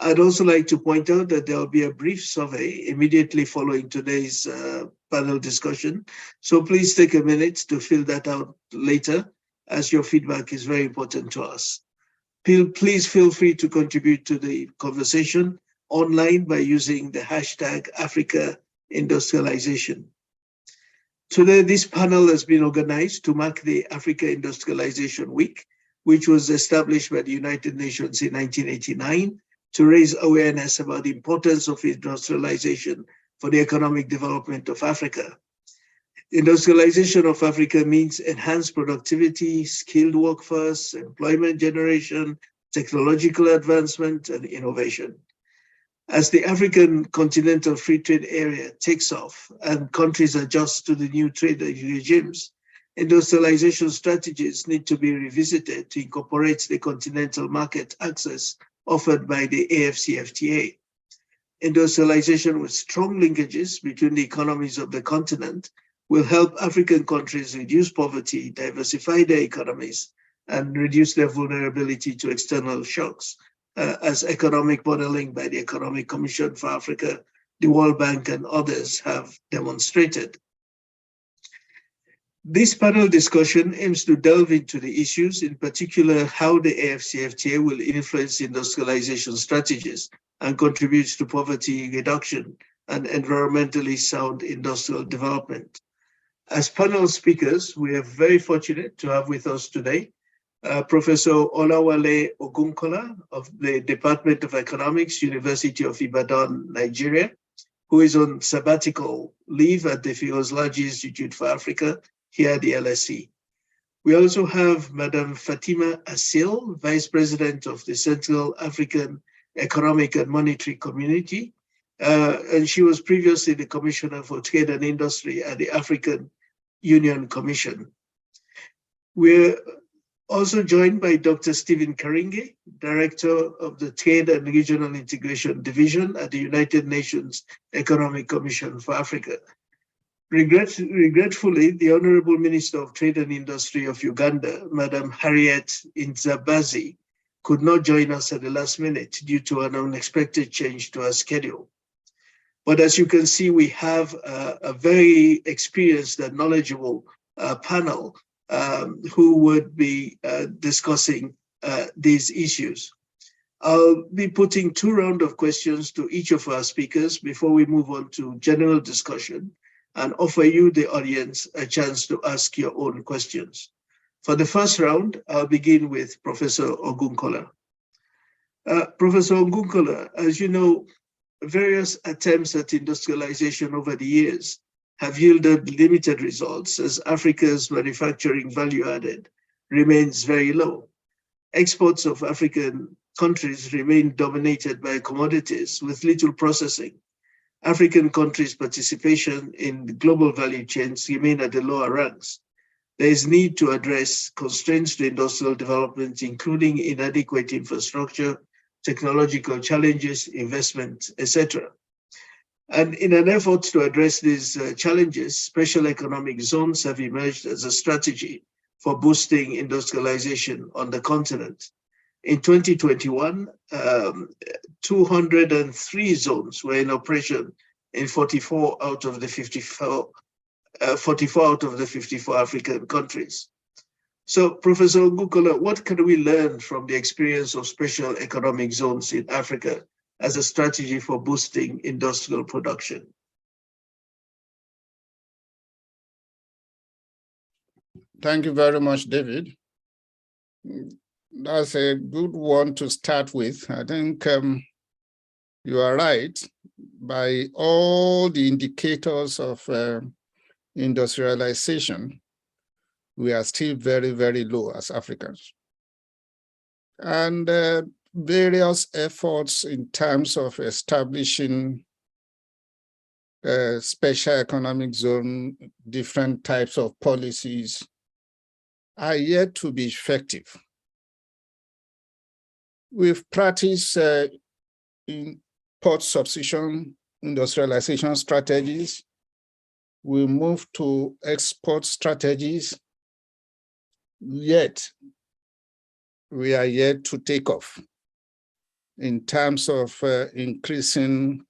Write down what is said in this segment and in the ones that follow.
I'd also like to point out that there will be a brief survey immediately following today's panel discussion. So please take a minute to fill that out later, as your feedback is very important to us. Please feel free to contribute to the conversation online by using the hashtag Africa Industrialization. Today, this panel has been organized to mark the Africa Industrialization Week, which was established by the United Nations in 1989 to raise awareness about the importance of industrialization for the economic development of Africa. Industrialization of Africa means enhanced productivity, skilled workforce, employment generation, technological advancement, and innovation. As the African Continental Free Trade Area takes off and countries adjust to the new trade regimes, industrialization strategies need to be revisited to incorporate the continental market access offered by the AfCFTA. Industrialization with strong linkages between the economies of the continent will help African countries reduce poverty, diversify their economies, and reduce their vulnerability to external shocks, as economic modeling by the Economic Commission for Africa, the World Bank, and others have demonstrated. This panel discussion aims to delve into the issues, in particular how the AfCFTA will influence industrialization strategies and contributes to poverty reduction and environmentally sound industrial development. As panel speakers, we are very fortunate to have with us today Professor Olawale Ogunkola of the Department of Economics, University of Ibadan, Nigeria, who is on sabbatical leave at the Firouzlaji Institute for Africa here at the LSE. We also have Madam Fatima Asil, Vice President of the Central African Economic and Monetary Community, and she was previously the Commissioner for Trade and Industry at the African Union Commission. We're also joined by Dr. Stephen Karinge, Director of the Trade and Regional Integration Division at the United Nations Economic Commission for Africa. Regretfully, the Honorable Minister of Trade and Industry of Uganda, Madam Harriet Inzabazi, could not join us at the last minute due to an unexpected change to her schedule. But as you can see, we have a very experienced and knowledgeable panel who would be discussing these issues. I'll be putting 2 rounds of questions to each of our speakers before we move on to general discussion and offer you, the audience, a chance to ask your own questions. For the first round, I'll begin with Professor Ogunkola. Professor Ogunkola, as you know, various attempts at industrialization over the years have yielded limited results as Africa's manufacturing value added remains very low. Exports of African countries remain dominated by commodities with little processing. African countries' participation in global value chains remain at the lower ranks. There is need to address constraints to industrial development, including inadequate infrastructure, technological challenges, investment, etc. And in an effort to address these challenges, special economic zones have emerged as a strategy for boosting industrialization on the continent. In 2021, 203 zones were in operation in 44 out of the 54 African countries. So, Professor Ogunkola, what can we learn from the experience of special economic zones in Africa as a strategy for boosting industrial production? Thank you very much, David. That's a good one to start with. I think you are right. By all the indicators of industrialization, we are still very, very low as Africans. And various efforts in terms of establishing a special economic zone, different types of policies are yet to be effective. We've practiced import substitution industrialization strategies. We moved to export strategies, yet we are yet to take off. in terms of increasing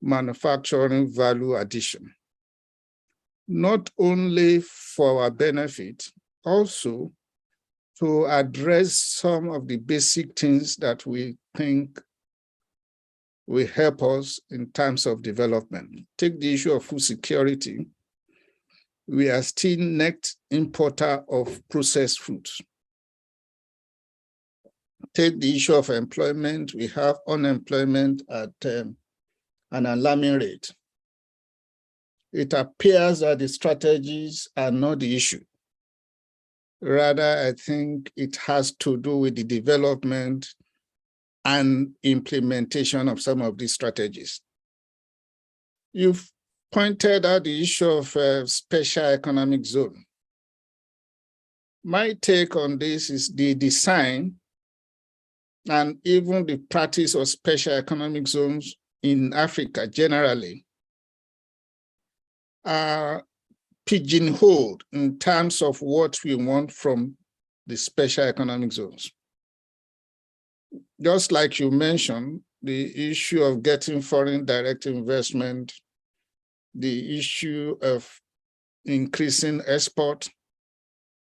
manufacturing value addition, not only for our benefit, also to address some of the basic things that we think will help us in terms of development. Take the issue of food security. We are still net importer of processed foods. Take the issue of employment. We have unemployment at an alarming rate. It appears that the strategies are not the issue. Rather, I think it has to do with the development and implementation of some of these strategies. You've pointed out the issue of special economic zone. My take on this is the design and even the practice of special economic zones in Africa generally are pigeonholed in terms of what we want from the special economic zones. Just like you mentioned, the issue of getting foreign direct investment, the issue of increasing export,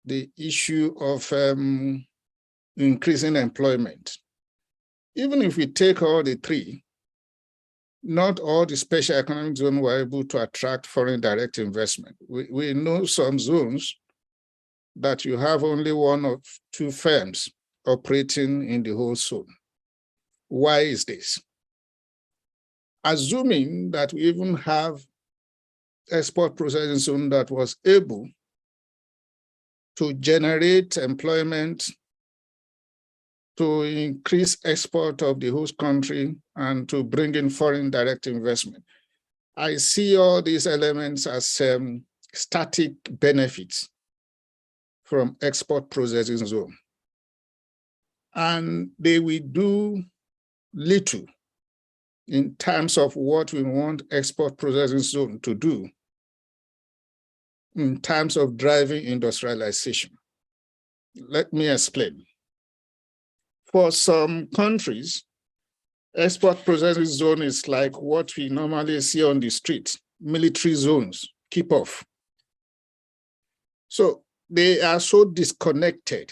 the issue of increasing employment. Even if we take all the three, not all the special economic zones were able to attract foreign direct investment. We know some zones that you have only one or two firms operating in the whole zone. Why is this? Assuming that we even have export processing zone that was able to generate employment, to increase export of the host country, and to bring in foreign direct investment. I see all these elements as static benefits from export processing zone. And they will do little in terms of what we want export processing zone to do in terms of driving industrialization. Let me explain. For some countries, export processing zone is like what we normally see on the street, military zones, keep off. So they are so disconnected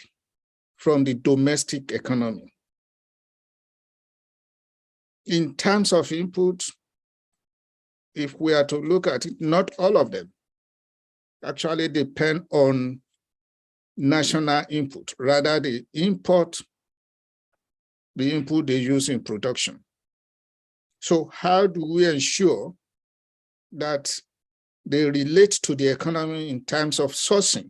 from the domestic economy. In terms of input, if we are to look at it, not all of them actually depend on national input. Rather, they import the input they use in production. So how do we ensure that they relate to the economy in terms of sourcing?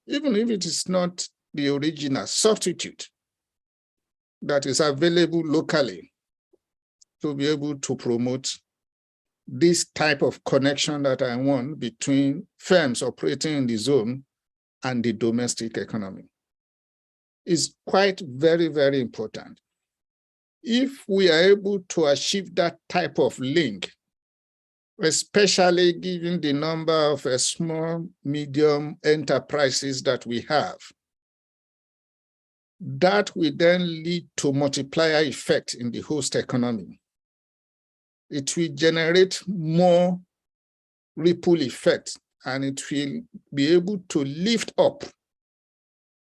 Even if it is not the original substitute that is available locally to be able to promote this type of connection that I want between firms operating in the zone and the domestic economy. Is quite very, very important. If we are able to achieve that type of link, especially given the number of small, medium enterprises that we have, that will then lead to multiplier effect in the host economy. It will generate more ripple effect, and it will be able to lift up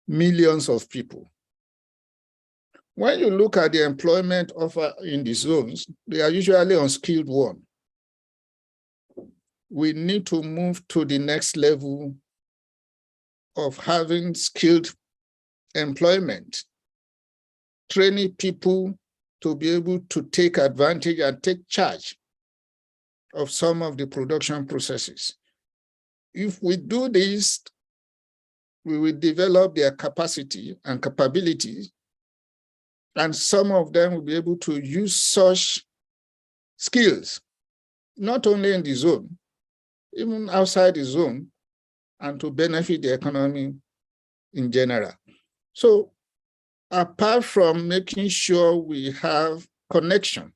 millions of people. When you look at the employment offer in the zones, they are usually unskilled one. We need to move to the next level of having skilled employment, training people to be able to take advantage and take charge of some of the production processes. If we do this, we will develop their capacity and capabilities, and some of them will be able to use such skills, not only in the zone, even outside the zone, and to benefit the economy in general. So apart from making sure we have connection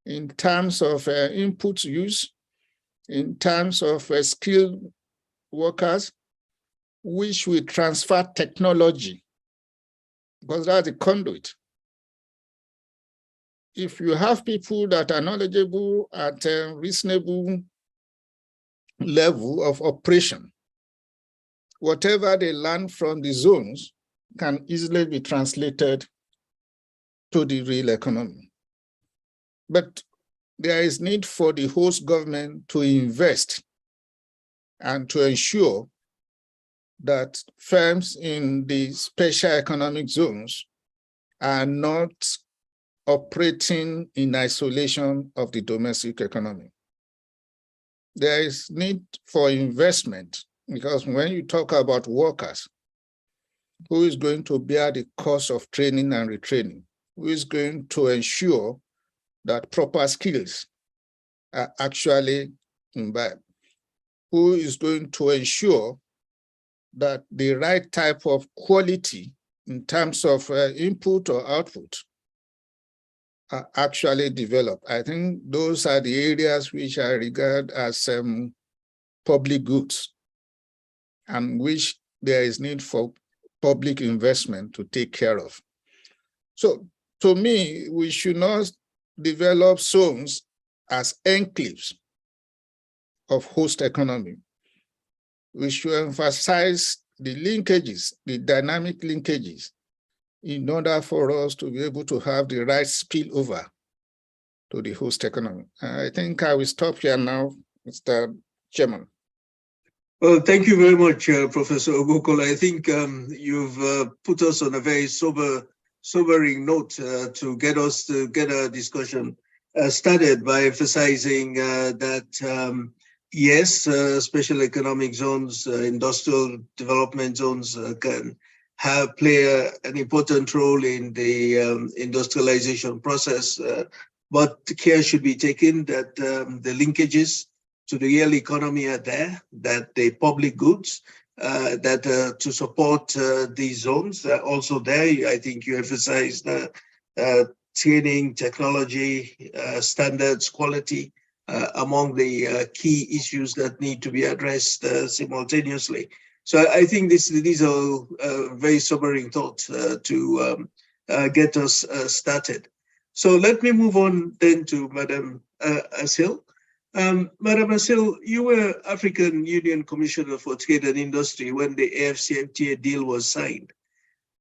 in terms of input use, in terms of skilled workers, which we transfer technology, because that's the conduit if you have people that are knowledgeable at a reasonable level of operation, whatever they learn from the zones can easily be translated to the real economy. But there is need for the host government to invest and to ensure that firms in the special economic zones are not operating in isolation of the domestic economy. There is need for investment, because when you talk about workers, who is going to bear the cost of training and retraining? Who is going to ensure that proper skills are actually imbibed? Who is going to ensure that the right type of quality in terms of input or output are actually developed? I think those are the areas which I regard as public goods, and which there is need for public investment to take care of. So to me, we should not develop zones as enclaves of host economy. We should emphasize the linkages, the dynamic linkages, in order for us to be able to have the right spillover to the host economy. I think I will stop here now, Mr. Chairman. Well, thank you very much, Professor Ogukola. I think you've put us on a very sobering note to get our discussion started by emphasizing that yes, special economic zones, industrial development zones can play an important role in the industrialization process, but care should be taken that the linkages to the real economy are there, that the public goods that to support these zones are also there. I think you emphasized training, technology, standards, quality, among the key issues that need to be addressed simultaneously. So I think these are very sobering thoughts to get us started. So let me move on then to Madam Asil. Madam Asil, you were African Union Commissioner for Trade and Industry when the AfCFTA deal was signed.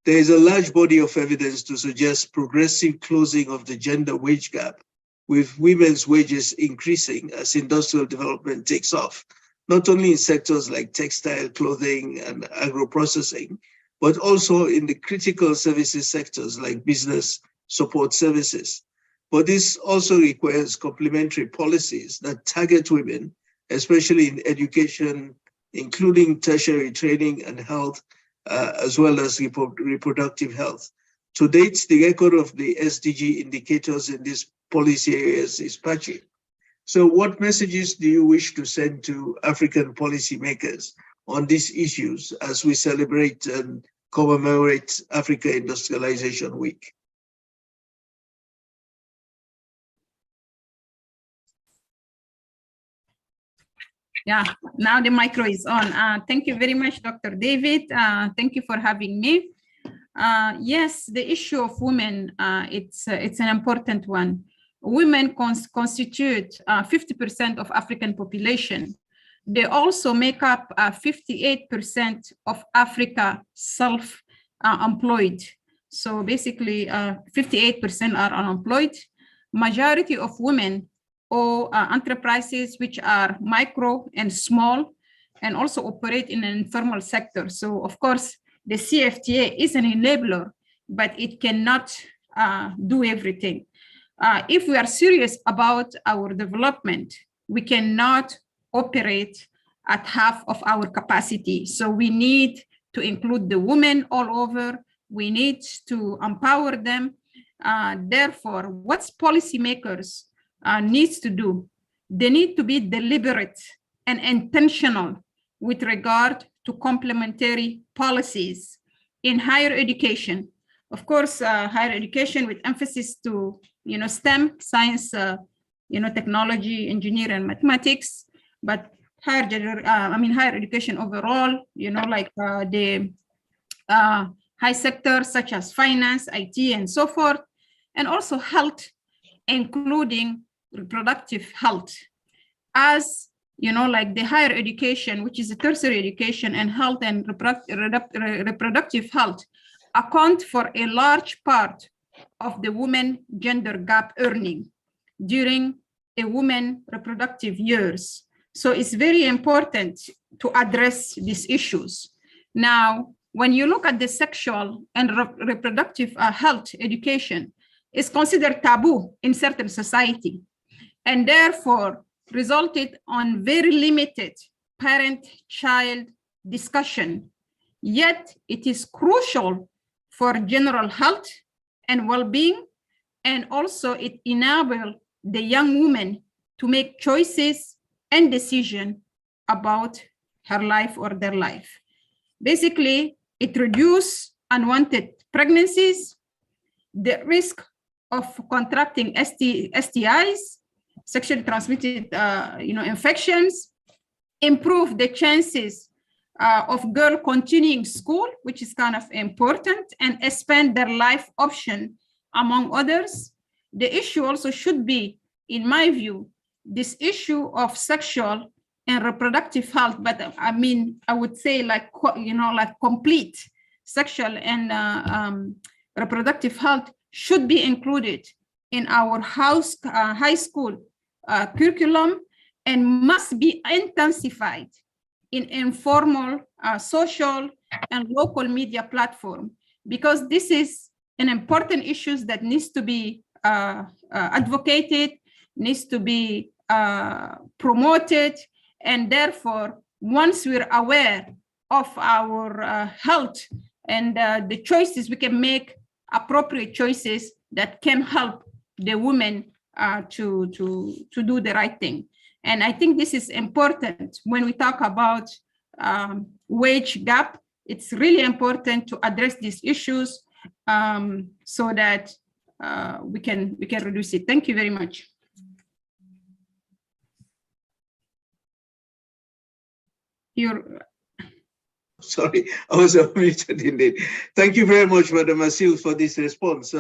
There is a large body of evidence to suggest progressive closing of the gender wage gap, with women's wages increasing as industrial development takes off, not only in sectors like textile, clothing, and agro-processing, but also in the critical services sectors like business support services. But this also requires complementary policies that target women, especially in education, including tertiary training and health, as well as reproductive health. To date, the record of the SDG indicators in these policy areas is patchy. So what messages do you wish to send to African policymakers on these issues as we celebrate and commemorate Africa Industrialization Week? Yeah, now the micro is on. Thank you very much, Dr. David. Thank you for having me. Yes, the issue of women, it's an important one. Women constitute 50% of African population. They also make up 58% of Africa self-employed. So basically 58% are unemployed. Majority of women or enterprises which are micro and small and also operate in an informal sector. So of course, the CFTA is an enabler, but it cannot do everything. If we are serious about our development, we cannot operate at half of our capacity. So we need to include the women all over. We need to empower them. Therefore, what policymakers needs to do, they need to be deliberate and intentional with regard to complementary policies in higher education. Of course, higher education with emphasis to, STEM, science, technology, engineering, and mathematics, but higher education overall, like the high sectors such as finance, IT, and so forth, and also health including reproductive health, as like the higher education, which is the tertiary education, and health and reproductive health account for a large part of the women gender gap earning during a woman reproductive years. So it's very important to address these issues. Now, when you look at the sexual and reproductive health education, it's considered taboo in certain society, and therefore resulted on very limited parent-child discussion. Yet it is crucial for general health and well-being, and also it enables the young woman to make choices and decisions about her life or their life. Basically, it reduces unwanted pregnancies, the risk of contracting STIs, sexually transmitted infections, improve the chances of girl continuing school, which is kind of important, and expand their life option, among others. The issue also should be, in my view, this issue of sexual and reproductive health, but I would say like complete sexual and reproductive health should be included in our high school curriculum, and must be intensified in informal social and local media platform, because this is an important issue that needs to be advocated, needs to be promoted, and therefore, once we're aware of our health and the choices, we can make appropriate choices that can help the women to do the right thing. And I think this is important when we talk about wage gap. It's really important to address these issues so that we can reduce it. Thank you very much. Sorry, I was unmuted indeed. Thank you very much, Madam Asil, for this response.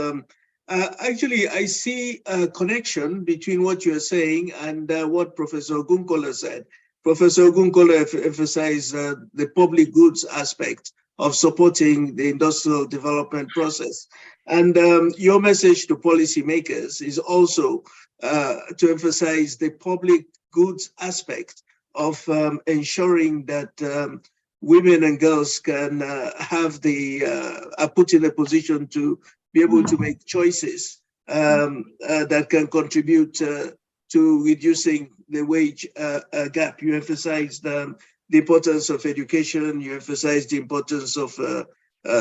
Actually, I see a connection between what you're saying and what Professor Ogunkola said. Professor Ogunkola emphasized the public goods aspect of supporting the industrial development process. And your message to policymakers is also to emphasize the public goods aspect of ensuring that women and girls can have are put in a position to be able to make choices that can contribute to reducing the wage gap. You emphasized the importance of education, you emphasized the importance of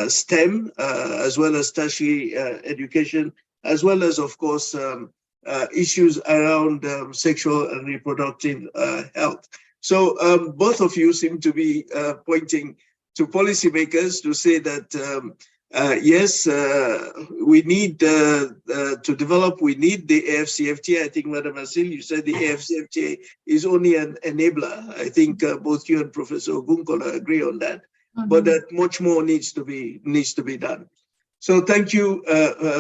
STEM, as well as tertiary education, as well as, of course, issues around sexual and reproductive health. So both of you seem to be pointing to policymakers to say that yes, we need to develop, we need the AFCFTA. I think, Madam Asil, you said the AFCFTA is only an enabler. I think both you and Professor Ogunkola agree on that, but that much more needs to be done. So thank you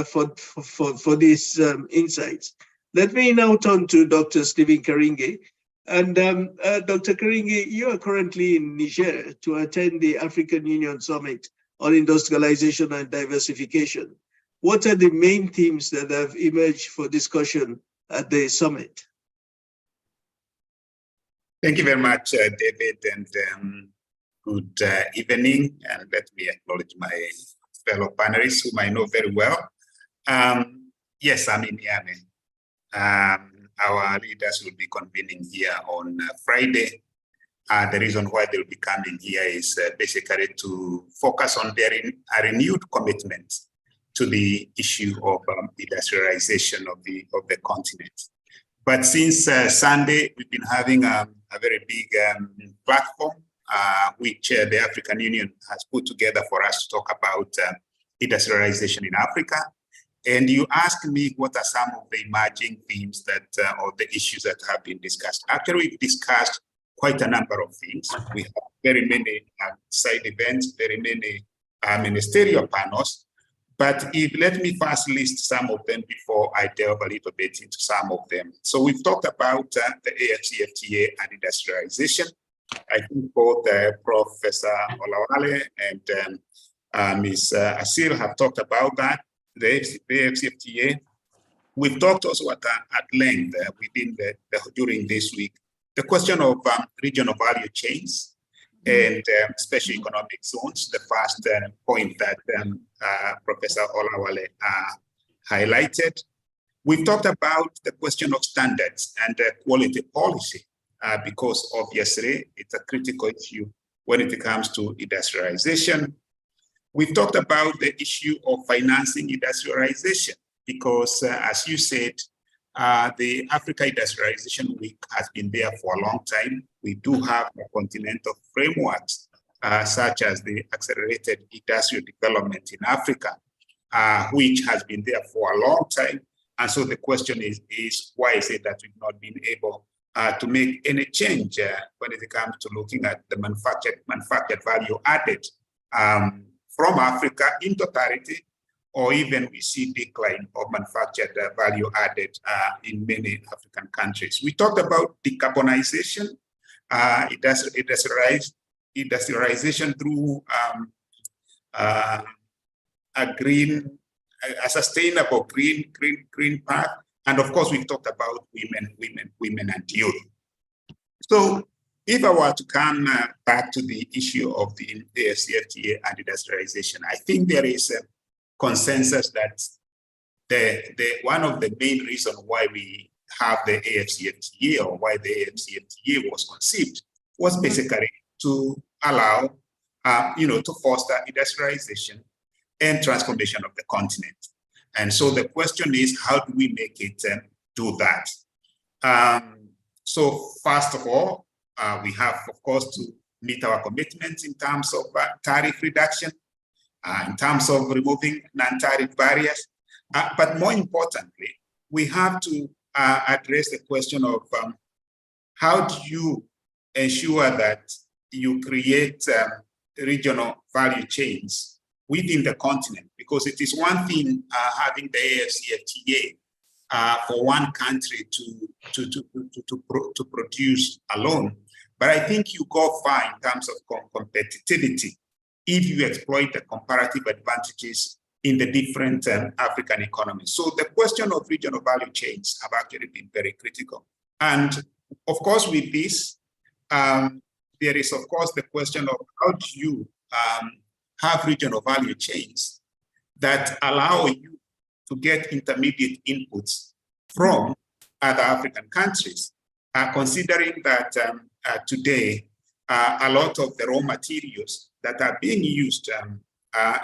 for these insights. Let me now turn to Dr. Stephen Karinge. And Dr. Karinge, you are currently in Niger to attend the African Union Summit on Industrialization and Diversification. What are the main themes that have emerged for discussion at the summit? Thank you very much, David, and good evening. And let me acknowledge my fellow panelists, whom I know very well. Yes, I'm in Niamey. Our leaders will be convening here on Friday. The reason why they'll be coming here is basically to focus on their renewed commitment to the issue of industrialization of the continent. But since Sunday, we've been having a very big platform which the African Union has put together for us to talk about industrialization in Africa. And you asked me what are some of the emerging themes that, or the issues that have been discussed. Actually, we've discussed quite a number of things. We have very many side events, very many ministerial panels. But let me first list some of them before I delve a little bit into some of them. So we've talked about the AFCFTA and industrialization. I think both Professor Olawale and Ms. Asil have talked about that, the AFCFTA. We've talked also at length during this week, the question of regional value chains and special economic zones, the first point that Professor Olawale highlighted. We've talked about the question of standards and quality policy because obviously it's a critical issue when it comes to industrialization. We've talked about the issue of financing industrialization because as you said, the Africa Industrialization Week has been there for a long time. We do have a continental frameworks such as the Accelerated Industrial Development in Africa, which has been there for a long time. And so the question is why is it that we've not been able to make any change when it comes to looking at the manufactured value added from Africa in totality, or even we see decline of manufactured value added in many African countries. We talked about decarbonization, industrialization through a sustainable green path, and of course we've talked about women and youth. So if I were to come back to the issue of the AFCFTA and industrialization, I think there is a consensus that one of the main reasons why we have the AFCFTA or why the AFCFTA was conceived was basically to allow, to foster industrialization and transformation of the continent. And so the question is, how do we make it do that? So first of all, we have, of course, to meet our commitments in terms of tariff reduction, in terms of removing non-tariff barriers. But more importantly, we have to address the question of how do you ensure that you create regional value chains within the continent? Because it is one thing having the AFCFTA for one country to produce alone, but I think you go far in terms of competitivity if you exploit the comparative advantages in the different African economies. So the question of regional value chains have actually been very critical. And of course, with this, there is of course the question of how do you have regional value chains that allow you to get intermediate inputs from other African countries, considering that today, a lot of the raw materials that are being used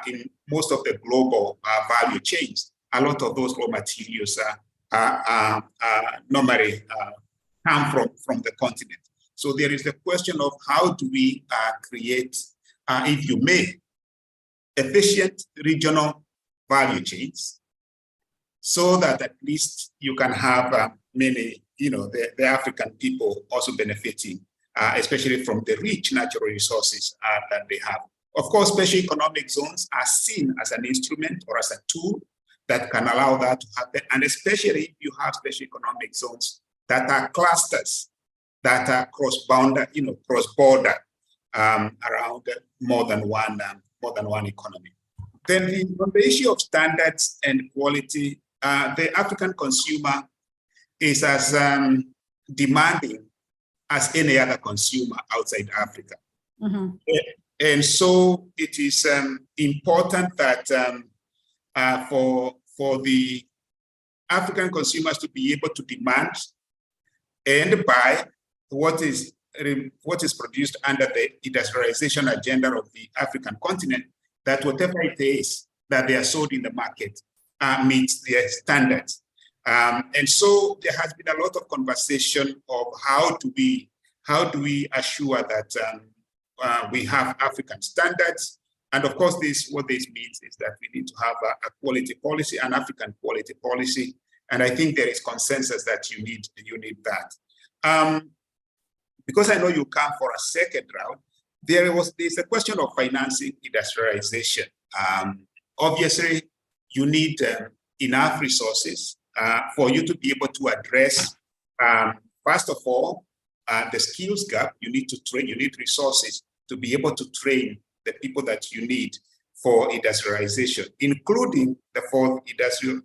in most of the global value chains, a lot of those raw materials normally come from the continent. So there is the question of how do we create, if you may, efficient regional value chains so that at least you can have many, the African people also benefiting, especially from the rich natural resources that they have. Of course, special economic zones are seen as an instrument or as a tool that can allow that to happen. And especially if you have special economic zones that are clusters that are cross-border around more than one economy. Then on the issue of standards and quality, the African consumer is as demanding as any other consumer outside Africa. Mm-hmm. And so it is important that for the African consumers to be able to demand and buy what is produced under the industrialization agenda of the African continent, that whatever it is that they are sold in the market meets their standards. And so there has been a lot of conversation of how do we assure that we have African standards. And of course, what this means is that we need to have a quality policy, an African quality policy. And I think there is consensus that you need that. Because I know you come for a second round, there's a question of financing industrialization. Obviously, you need enough resources for you to be able to address, first of all, the skills gap. You need to train, you need resources to be able to train the people that you need for industrialization, including the fourth industrial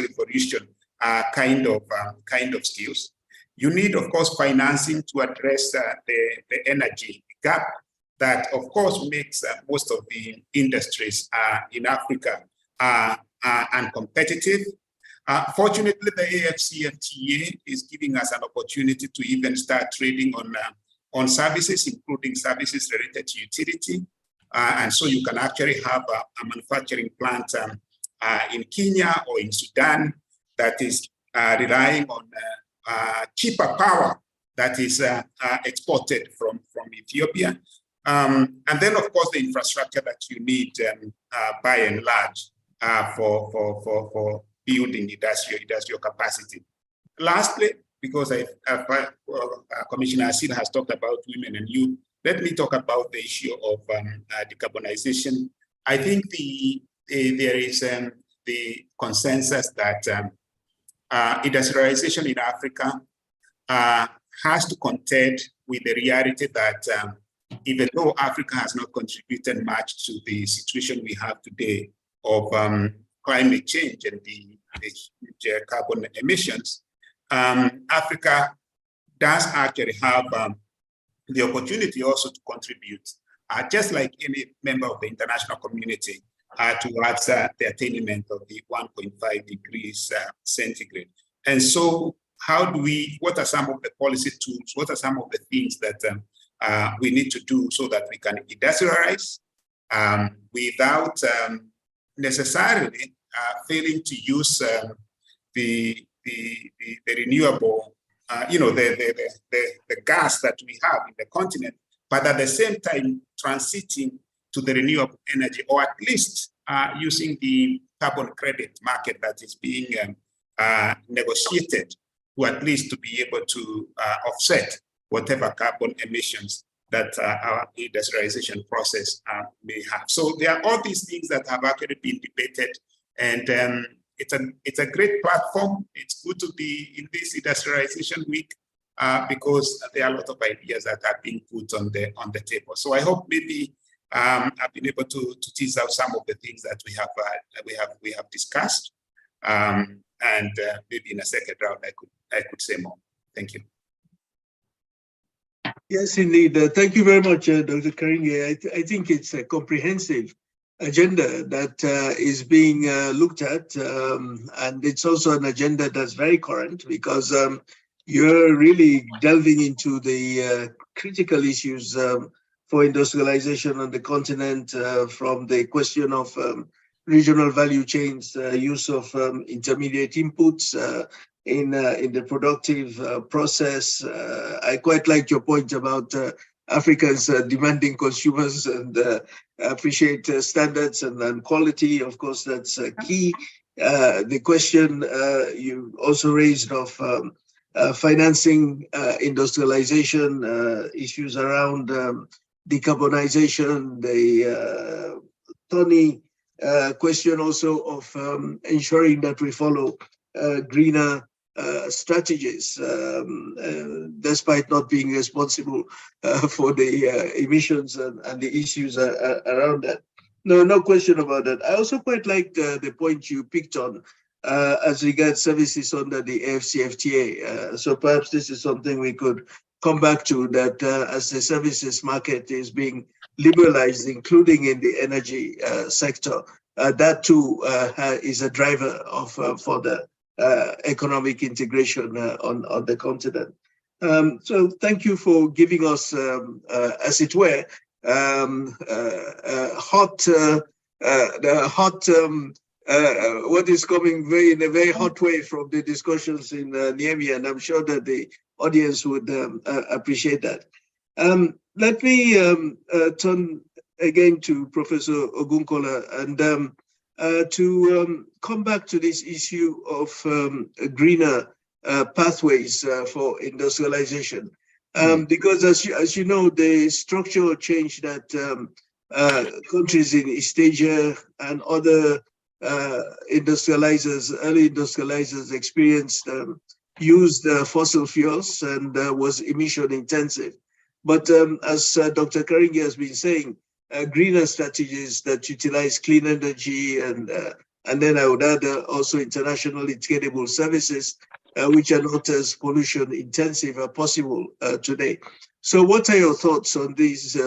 revolution kind of skills. You need, of course, financing to address the energy gap that, of course, makes most of the industries in Africa uncompetitive. Fortunately, the AFCFTA is giving us an opportunity to even start trading on services, including services related to utility. And so you can actually have a manufacturing plant in Kenya or in Sudan that is relying on cheaper power that is exported from Ethiopia. And then, of course, the infrastructure that you need by and large for building industrial capacity. Lastly, because Commissioner Asid has talked about women and youth, let me talk about the issue of decarbonization. I think there is the consensus that industrialization in Africa has to contend with the reality that even though Africa has not contributed much to the situation we have today of climate change and the huge carbon emissions, Africa does actually have the opportunity also to contribute, just like any member of the international community, towards the attainment of the 1.5 degrees centigrade. And so what are some of the policy tools, what are some of the things that we need to do so that we can industrialize without necessarily failing to use the renewable, the gas that we have in the continent, but at the same time transiting to the renewable energy, or at least using the carbon credit market that is being negotiated, to at least to be able to offset whatever carbon emissions that our industrialization process may have. So there are all these things that have actually been debated, and it's a great platform. It's good to be in this industrialization week because there are a lot of ideas that are being put on the table. So I hope maybe I've been able to tease out some of the things that we have discussed, and maybe in a second round I could say more. Thank you. Yes, indeed. Thank you very much, Dr. Karinge. I think it's a comprehensive agenda that is being looked at, and it's also an agenda that's very current because you're really delving into the critical issues for industrialization on the continent, from the question of regional value chains, use of intermediate inputs in the productive process. I quite like your point about Africans demanding consumers and appreciate standards and quality. Of course, that's key. The question you also raised of financing industrialization, issues around decarbonization, the thorny question also of ensuring that we follow greener strategies, despite not being responsible for the emissions and the issues around that. No question about that. I also quite like the point you picked on as regards services under the AFCFTA. So perhaps this is something we could come back to, that as the services market is being liberalized, including in the energy sector, that too is a driver of for the economic integration on the continent. So thank you for giving us, as it were, what is coming in a very hot way from the discussions in Niamey, and I'm sure that the audience would appreciate that. Let me turn again to Professor Ogunkola and to come back to this issue of greener pathways for industrialization. Because as you know, the structural change that countries in East Asia and other industrializers, early industrializers experienced used fossil fuels and was emission intensive. But as Dr. Karingi has been saying, greener strategies that utilize clean energy and then I would add also internationally tradable services, which are not as pollution intensive, are possible today. So what are your thoughts on these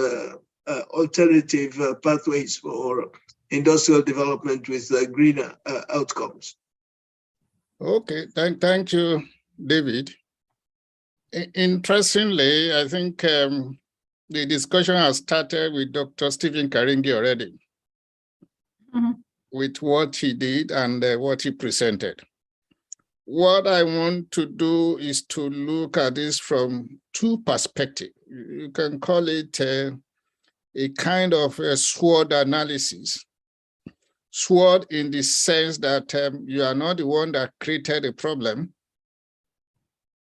alternative pathways for industrial development with greener outcomes? Okay, thank you, David. Interestingly, I think the discussion has started with Dr. Stephen Karingi already, with what he did and what he presented. What I want to do is to look at this from two perspectives. You can call it a kind of a SWOT analysis. SWOT in the sense that you are not the one that created the problem,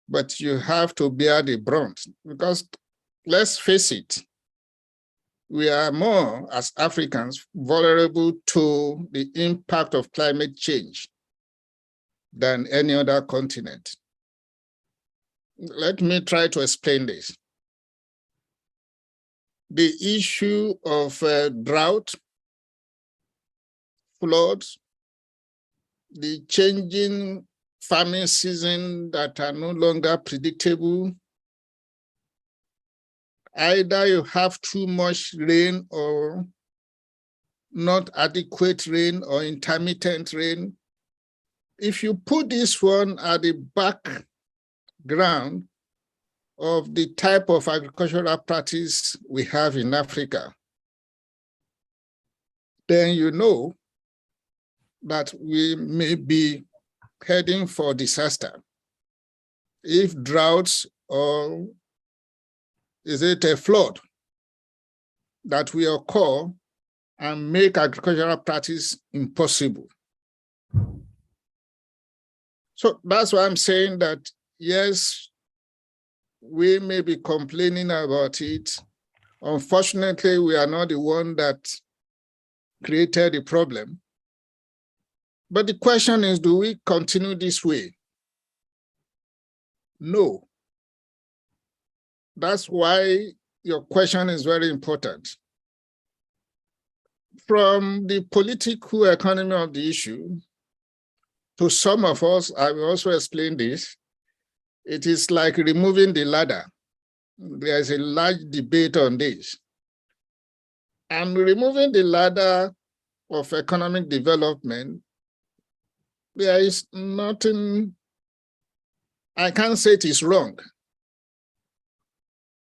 but you have to bear the brunt. Because let's face it, we are more, as Africans, vulnerable to the impact of climate change than any other continent. Let me try to explain this. The issue of drought, floods, the changing farming season that are no longer predictable. Either you have too much rain or not adequate rain or intermittent rain. If you put this one at the background of the type of agricultural practice we have in Africa, then you know that we may be heading for disaster. If droughts or is it a flood that will occur and make agricultural practice impossible. So that's why I'm saying that, yes, we may be complaining about it. Unfortunately, we are not the one that created the problem. But the question is, do we continue this way? No. That's why your question is very important. From the political economy of the issue, to some of us, I will also explain this, it is like removing the ladder. There is a large debate on this. And removing the ladder of economic development, there is nothing, I can't say it is wrong.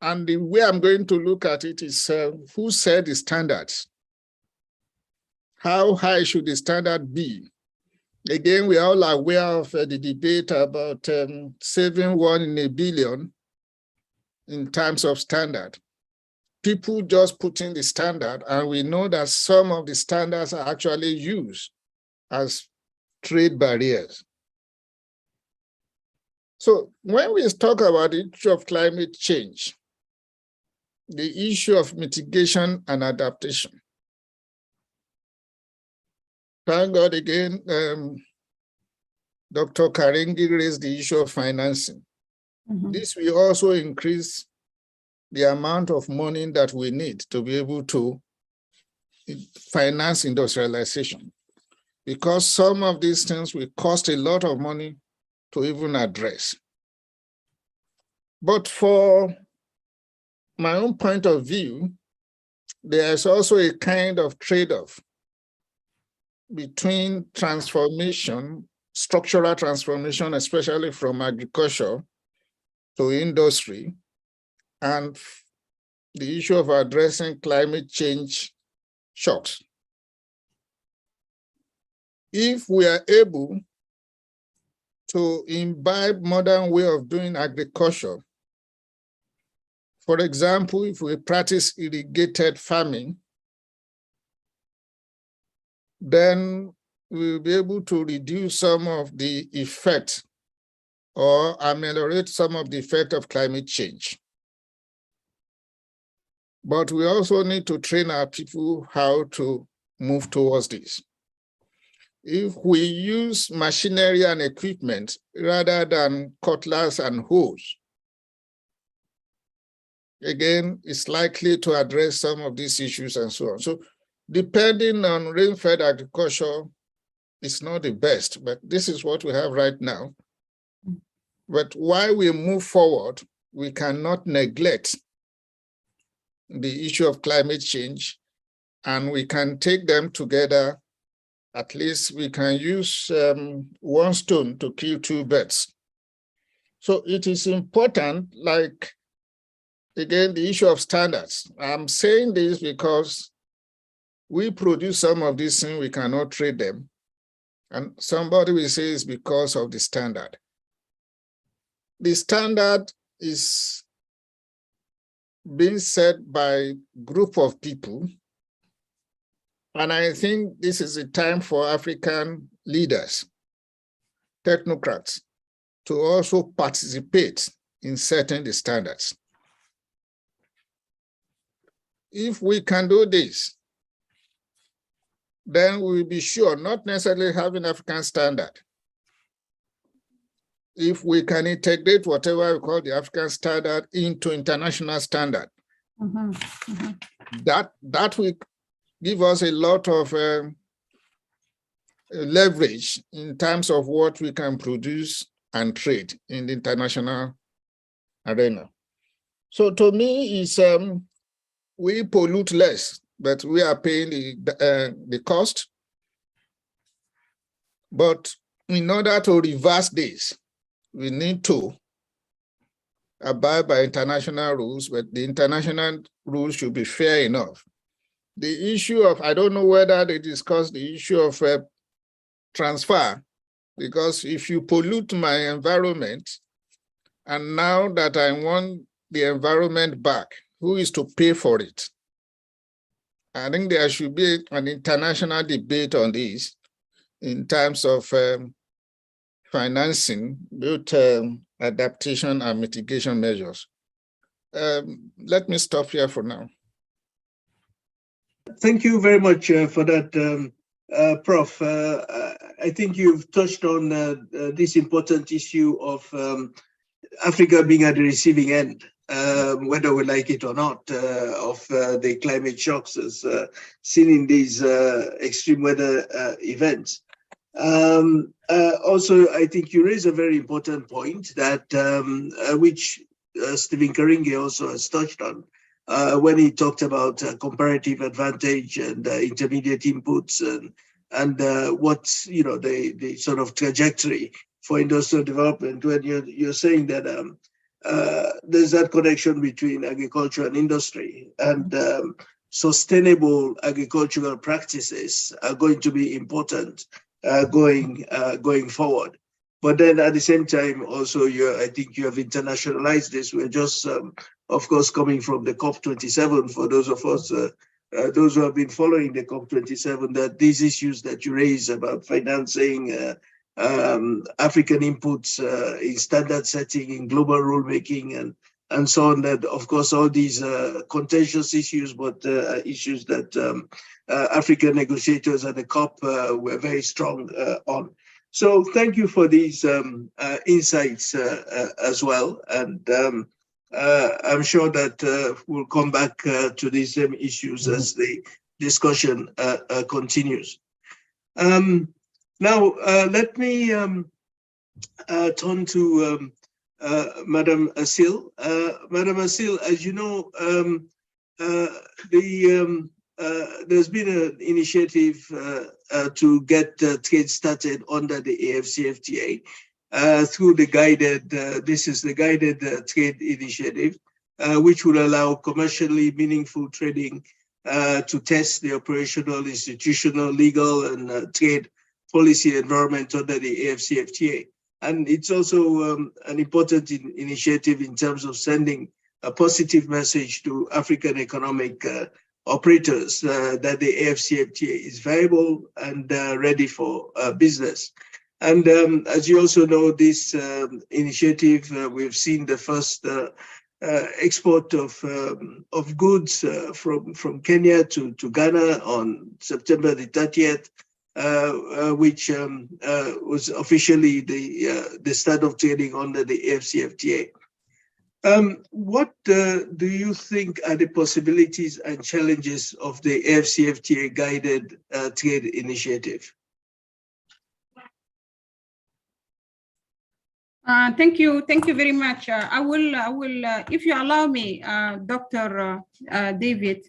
And the way I'm going to look at it is who set the standards? How high should the standard be? Again, we are all aware of the debate about saving 1 in a billion in terms of standard. People just put in the standard, and we know that some of the standards are actually used as trade barriers. So when we talk about the issue of climate change, the issue of mitigation and adaptation. Thank God again, Dr. Karingi raised the issue of financing. This will also increase the amount of money that we need to be able to finance industrialization, because some of these things will cost a lot of money to even address. But for my own point of view, there is also a kind of trade-off between transformation, structural transformation, especially from agriculture to industry, and the issue of addressing climate change shocks. If we are able to imbibe modern way of doing agriculture, for example, if we practice irrigated farming, then we'll be able to reduce some of the effect or ameliorate some of the effect of climate change. But we also need to train our people how to move towards this. If we use machinery and equipment rather than cutlass and hose, again, it's likely to address some of these issues and so on. So depending on rain-fed agriculture, it's not the best, but this is what we have right now. But while we move forward, we cannot neglect the issue of climate change, and we can take them together. At least we can use one stone to kill two birds. So it is important, like, again, the issue of standards. I'm saying this because we produce some of these things, we cannot trade them. And somebody will say it's because of the standard. The standard is being set by a group of people. And I think this is a time for African leaders, technocrats, to also participate in setting the standards. If we can do this, then we will be sure, not necessarily having African standard. If we can integrate whatever we call the African standard into international standard, that will give us a lot of leverage in terms of what we can produce and trade in the international arena. So to me, it's we pollute less, but we are paying the cost. But in order to reverse this, we need to abide by international rules, but the international rules should be fair enough. The issue of, I don't know whether they discussed the issue of transfer, because if you pollute my environment, and now that I want the environment back, who is to pay for it? I think there should be an international debate on this in terms of financing, both adaptation and mitigation measures. Let me stop here for now. Thank you very much for that, Prof. I think you've touched on this important issue of Africa being at the receiving end, whether we like it or not, of the climate shocks as seen in these extreme weather events. Also, I think you raise a very important point that which Stephen Karinge also has touched on when he talked about comparative advantage and intermediate inputs and what's the sort of trajectory for industrial development. When you're saying that there's that connection between agriculture and industry, and sustainable agricultural practices are going to be important going forward. But then at the same time, also, I think you have internationalized this. We're just, of course, coming from the COP27. For those of us, those who have been following the COP27, that these issues that you raise about financing, African inputs in standard setting, in global rulemaking, and so on, that, of course, all these contentious issues, but issues that African negotiators at the COP were very strong on. So thank you for these insights as well. And I'm sure that we'll come back to these same issues as the discussion continues. Now, let me turn to Madam Asil. Madam Asil, as you know, there's been an initiative to get trade started under the AFCFTA through the guided, this is the guided trade initiative, which will allow commercially meaningful trading to test the operational, institutional, legal, and trade policy environment under the AFCFTA. And it's also an important initiative in terms of sending a positive message to African economic operators that the AFCFTA is viable and ready for business. And as you also know, this initiative, we've seen the first export of goods from Kenya to Ghana on September the 30th, which was officially the start of trading under the AfCFTA. What do you think are the possibilities and challenges of the AfCFTA guided trade initiative? Thank you very much. I will, if you allow me, Dr. David,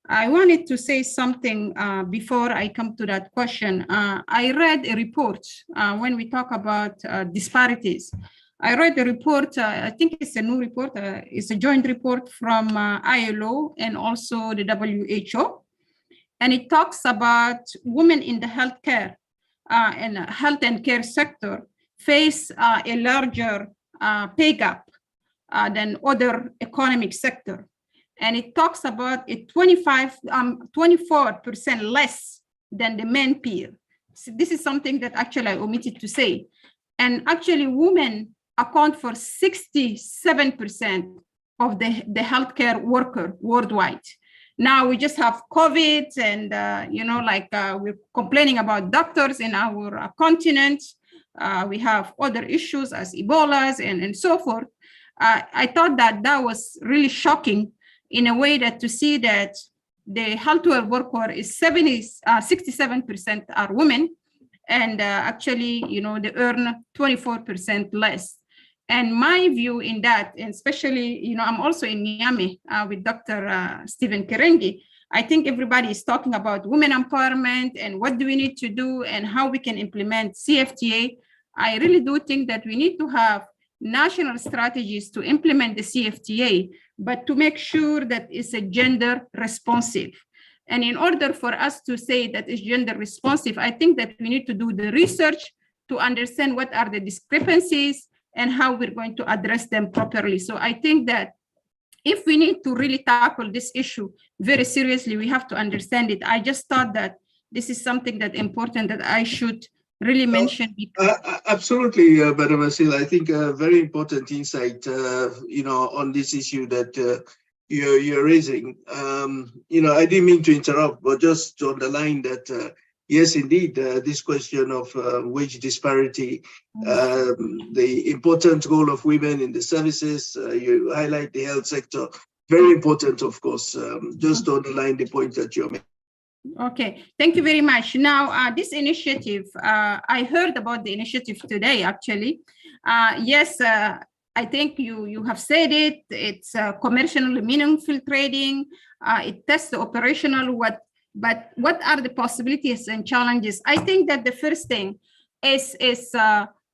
I wanted to say something before I come to that question. I read a report when we talk about disparities. I read a report, I think it's a new report, it's a joint report from ILO and also the WHO. And it talks about women in the healthcare and health and care sector face a larger pay gap than other economic sector. And it talks about a 24% less than the men peer. So this is something that actually I omitted to say. And actually women account for 67% of the healthcare worker worldwide. Now we just have COVID and, we're complaining about doctors in our continent. We have other issues as Ebola and so forth. I thought that was really shocking in a way that to see that the healthcare worker is 67% are women, and actually, they earn 24% less. And my view in that, and especially, I'm also in Niamey with Dr. Stephen Kerengi. I think everybody is talking about women empowerment and what do we need to do and how we can implement CFTA. I really do think that we need to have national strategies to implement the CFTA, but to make sure that it's a gender responsive. And in order for us to say that it's gender responsive, I think that we need to do the research to understand what are the discrepancies and how we're going to address them properly. So I think that if we need to really tackle this issue very seriously, we have to understand it. I just thought that this is something that important that I should really mention. Absolutely, Madam Asil. I think a very important insight, on this issue that you're raising. I didn't mean to interrupt, but just to underline that, yes, indeed, this question of wage disparity, the important role of women in the services, you highlight the health sector, very important, of course, just to underline the point that you're making. Okay, thank you very much. Now, this initiative, I heard about the initiative today, actually. Yes, I think you have said it. It's commercially meaningful trading. It tests the operational, but what are the possibilities and challenges? I think that the first thing is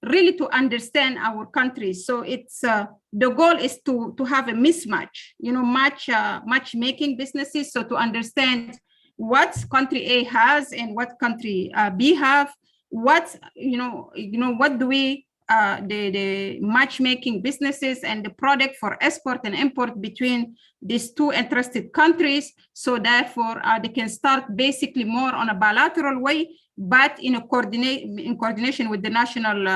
really to understand our countries. So it's the goal is to have a mismatch, matchmaking businesses. So to understand what country A has and what country B have, what do we the matchmaking businesses and the product for export and import between these two interested countries. So therefore they can start basically more on a bilateral way, but in coordination with the national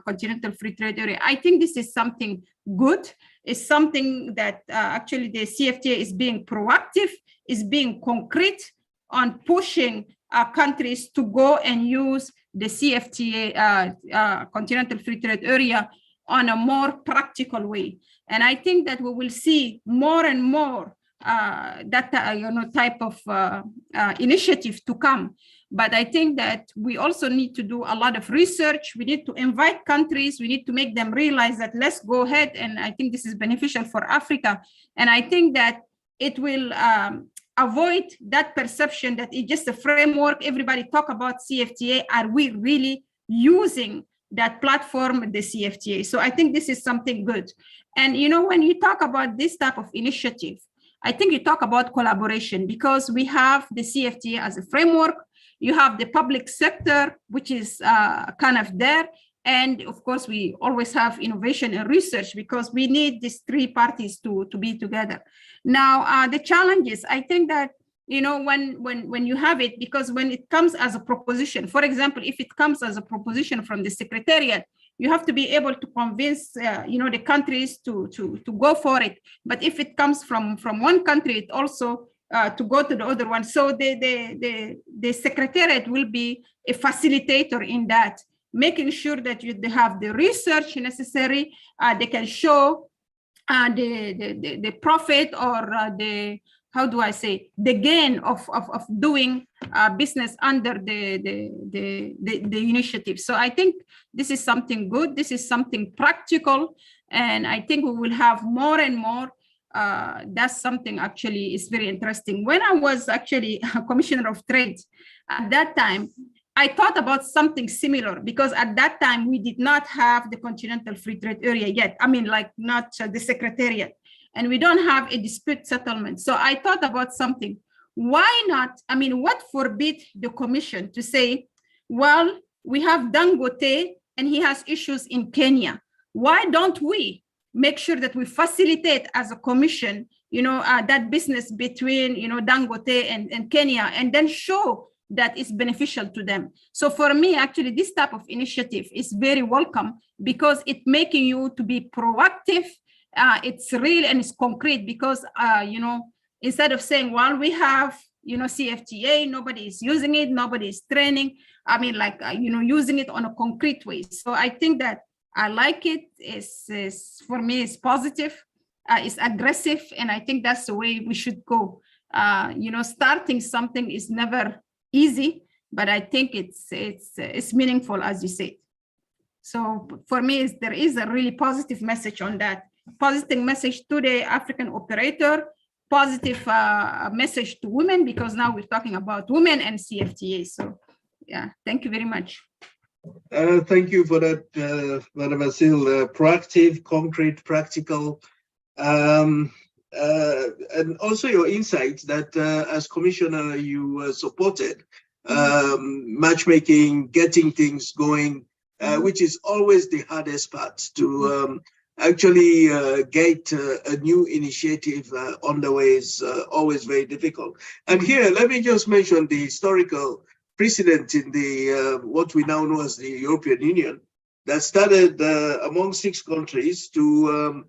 continental free trade area. I think this is something good. It's something that actually the CFTA is being proactive, is being concrete on pushing countries to go and use the CFTA, continental free trade area, on a more practical way. And I think that we will see more and more that type of initiative to come. But I think that we also need to do a lot of research. We need to invite countries. We need to make them realize that let's go ahead. And I think this is beneficial for Africa. And I think that it will avoid that perception that it's just a framework. Everybody talk about CFTA. Are we really using that platform, the CFTA? So I think this is something good. And when you talk about this type of initiative, I think you talk about collaboration, because we have the CFTA as a framework. You have the public sector, which is kind of there. And of course, we always have innovation and research, because we need these three parties to be together. Now, the challenges, I think that, when you have it, because when it comes as a proposition, for example, if it comes as a proposition from the Secretariat, you have to be able to convince, the countries to go for it. But if it comes from one country, it also to go to the other one. So the secretariat will be a facilitator in that, making sure that they have the research necessary. They can show the profit or the gain of doing business under the initiative. So I think this is something good. This is something practical, and I think we will have more and more. That's something actually is very interesting. When I was actually a commissioner of trade at that time, I thought about something similar, because at that time we did not have the Continental Free Trade Area yet. I mean, like not the secretariat, and we don't have a dispute settlement. So I thought about something. Why not? I mean, what forbid the commission to say, well, we have Dangote and he has issues in Kenya. Why don't we make sure that we facilitate as a commission, that business between, Dangote and Kenya, and then show that is beneficial to them. So for me, actually, this type of initiative is very welcome, because it's making you to be proactive. It's real and it's concrete, because, instead of saying, well, we have, CFTA, nobody is using it, nobody is training. I mean, like, using it on a concrete way. So I think that I like it. It's for me, it's positive, it's aggressive. And I think that's the way we should go. Starting something is never easy, but I think it's meaningful, as you said. So for me, there is a really positive message on that. Positive message to the African operator, positive message to women, because now we're talking about women and CFTA. So yeah, thank you very much. Thank you for that, Madam Asil. Proactive, concrete, practical, and also your insights that as commissioner you supported matchmaking, getting things going, which is always the hardest part to actually get a new initiative underway is always very difficult. And here, let me just mention the historical precedent in the what we now know as the European Union, that started among 6 countries to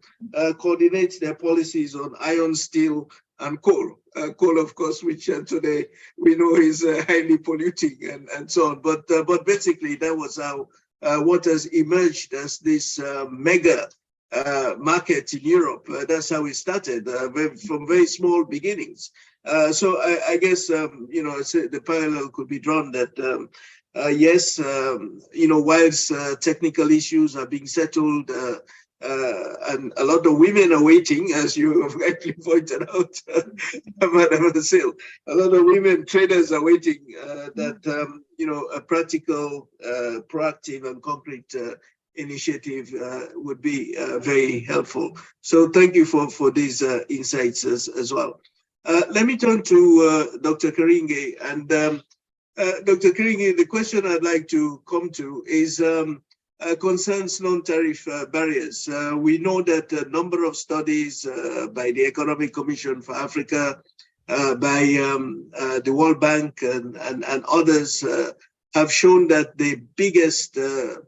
coordinate their policies on iron, steel, and coal. Coal, of course, which today we know is highly polluting and so on. But basically, that was how what has emerged as this mega market in Europe. That's how it started, from very small beginnings. So I guess, the parallel could be drawn that, yes, whilst technical issues are being settled, and a lot of women are waiting, as you have rightly pointed out, Madam Asil, a lot of women traders are waiting that, a practical, proactive and concrete initiative would be very helpful. So thank you for these insights as well. Let me turn to Dr. Karinge. And Dr. Karinge, the question I'd like to come to is concerns non-tariff barriers. We know that a number of studies by the Economic Commission for Africa, by the World Bank and others have shown that the biggest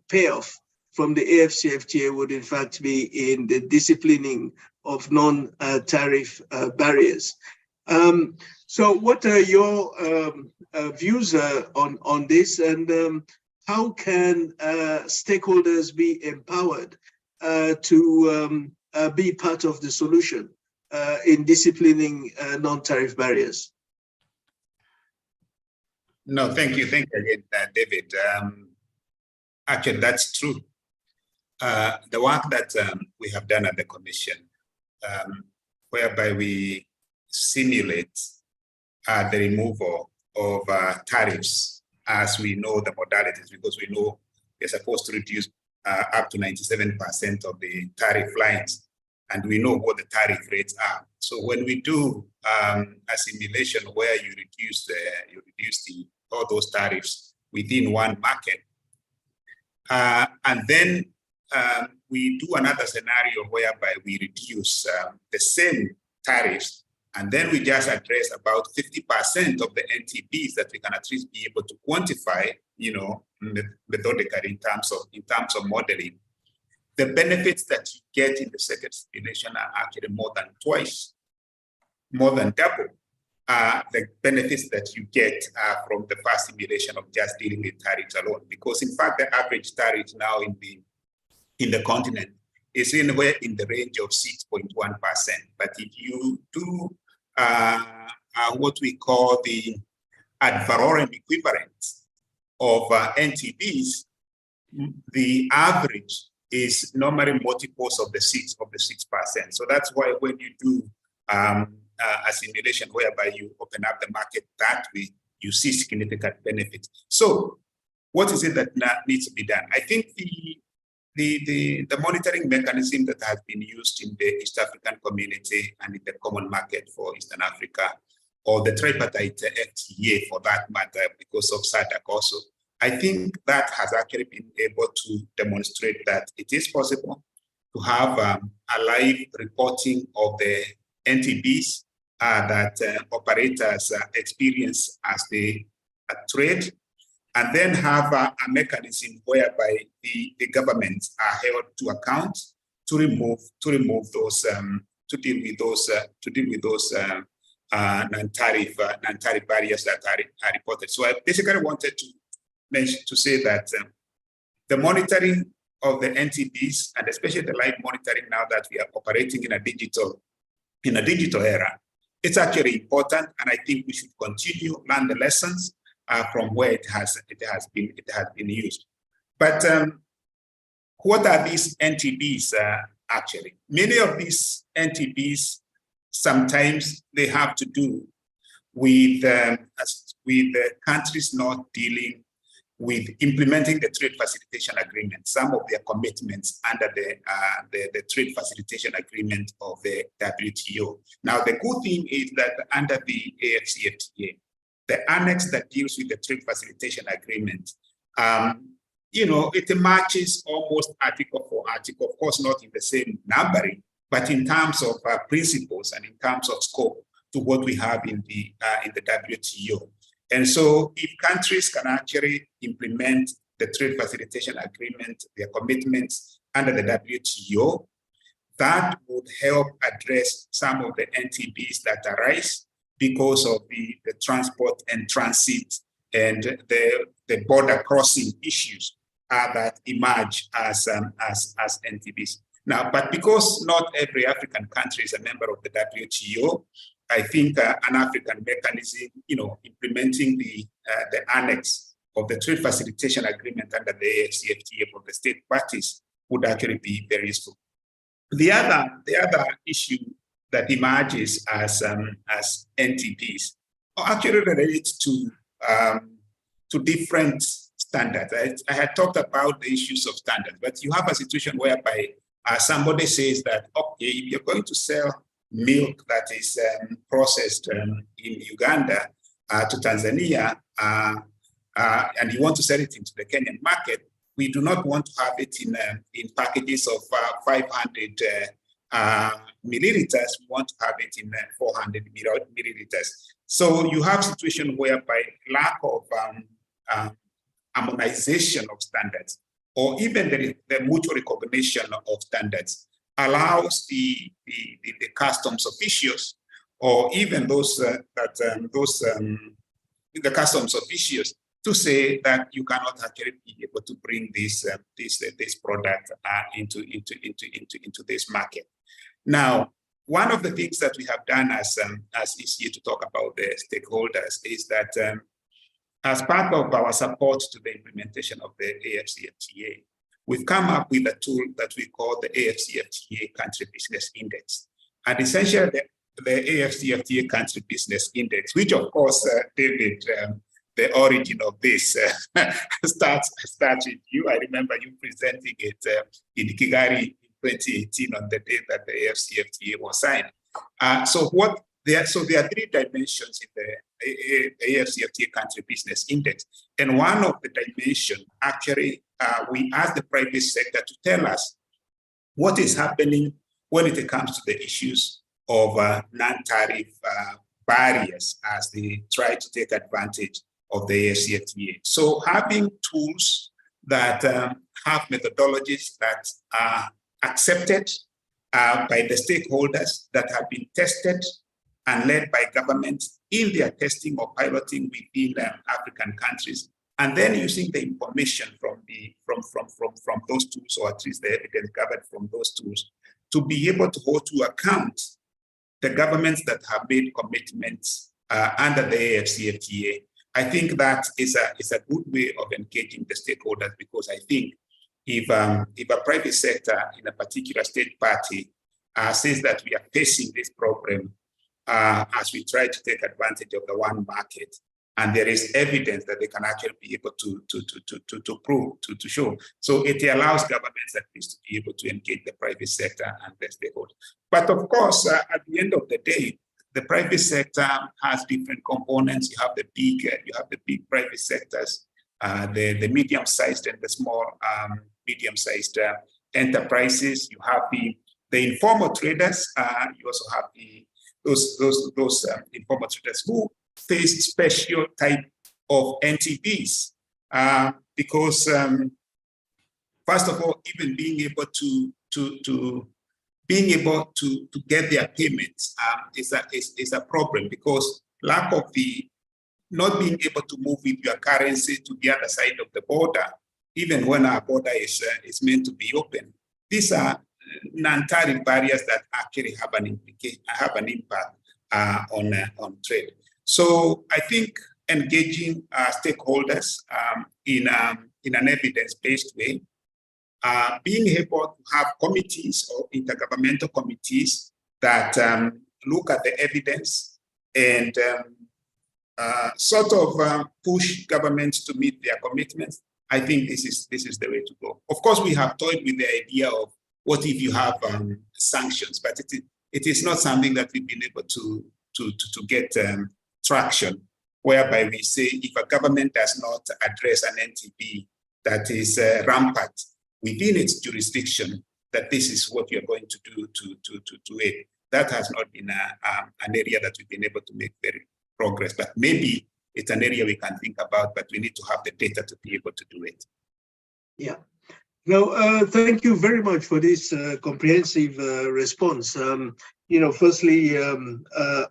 payoff from the AFCFTA would in fact be in the disciplining of non-tariff barriers. So what are your views on this, and how can stakeholders be empowered to be part of the solution in disciplining non-tariff barriers? No, thank you. Thank you again, David. Actually, that's true. The work that we have done at the Commission, whereby we simulate the removal of tariffs as we know the modalities, because we know they're supposed to reduce up to 97% of the tariff lines, and we know what the tariff rates are. So when we do a simulation where you reduce all those tariffs within one market, and then we do another scenario whereby we reduce the same tariffs, and then we just address about 50% of the NTBs that we can at least be able to quantify methodically in terms of modeling, the benefits that you get in the second simulation are actually more than double the benefits that you get from the first simulation of just dealing with tariffs alone. Because in fact, the average tariff now in the continent is anywhere in the range of 6.1%. But if you do what we call the ad valorem equivalent of NTBs, the average is normally multiples of the 6%. So that's why when you do a simulation whereby you open up the market that way, you see significant benefits. So what is it that needs to be done? I think the monitoring mechanism that has been used in the East African community and in the common market for Eastern Africa, or the tripartite FTA for that matter, because of SADC also, I think that has actually been able to demonstrate that it is possible to have a live reporting of the NTBs that operators experience as they trade, and then have a mechanism whereby the governments are held to account to remove those to deal with those non-tariff barriers that are reported. So I basically wanted to say that the monitoring of the NTBs, and especially the live monitoring now that we are operating in a digital era, it's actually important, and I think we should continue learn the lessons from where it has been used. But what are these NTBs actually? Many of these NTBs sometimes they have to do with countries not dealing with implementing the trade facilitation agreement, some of their commitments under the trade facilitation agreement of the WTO. Now, the good thing is that under the AFCFTA, the annex that deals with the trade facilitation agreement, it matches almost article for article, of course, not in the same numbering, but in terms of principles and in terms of scope to what we have in the WTO. And so if countries can actually implement the trade facilitation agreement, their commitments under the WTO, that would help address some of the NTBs that arise because of the transport and transit and the border crossing issues that emerge as NTBs. Now, but because not every African country is a member of the WTO, I think an African mechanism, implementing the annex of the trade facilitation agreement under the AFCFTA for the state parties would actually be very useful. The other issue that emerges as NTBs actually relates to different standards. I had talked about the issues of standards, but you have a situation whereby somebody says that, okay, if you're going to sell milk that is processed in Uganda to Tanzania, and you want to sell it into the Kenyan market, we do not want to have it in packages of 500 milliliters. We want to have it in 400 milliliters. So you have a situation whereby lack of harmonization of standards, or even the mutual recognition of standards, allows the customs officials, or even the customs officials, to say that you cannot actually be able to bring this product into this market. Now, one of the things that we have done as ECA to talk about the stakeholders is that as part of our support to the implementation of the AFCFTA, we've come up with a tool that we call the AFCFTA Country Business Index. And essentially, the AFCFTA Country Business Index, which of course, David, the origin of this starts with you. I remember you presenting it in Kigali in 2018 on the day that the AFCFTA was signed. So there are three dimensions in the AFCFTA Country Business Index. And one of the dimensions, actually, we asked the private sector to tell us what is happening when it comes to the issues of non-tariff barriers as they try to take advantage the AFCFTA. So having tools that have methodologies that are accepted by the stakeholders, that have been tested and led by governments in their testing or piloting within African countries, and then using the information from those tools, or at least the evidence gathered from those tools, to be able to hold to account the governments that have made commitments under the AFCFTA. I think that is a good way of engaging the stakeholders, because I think if a private sector in a particular state party says that we are facing this problem as we try to take advantage of the one market, and there is evidence that they can actually be able to prove, to show. So it allows governments at least to be able to engage the private sector and the stakeholders. But of course, at the end of the day, the private sector has different components. You have the big private sectors, the medium-sized and the small medium-sized enterprises. You have the informal traders. You also have those informal traders who face special type of NTBs, because first of all, even being able to get their payments is a problem, because lack of not being able to move with your currency to the other side of the border, even when our border is meant to be open. These are non-tariff barriers that actually have an impact on trade. So I think engaging stakeholders in an evidence-based way, being able to have committees or intergovernmental committees that look at the evidence and sort of push governments to meet their commitments. I think this is the way to go. Of course, we have toyed with the idea of what if you have sanctions, but it is not something that we've been able to get traction, whereby we say if a government does not address an NTB that is rampant within its jurisdiction, that this is what you're going to do to it. That has not been an area that we've been able to make very progress, but maybe it's an area we can think about, but we need to have the data to be able to do it. Yeah. Now, thank you very much for this comprehensive response. Firstly,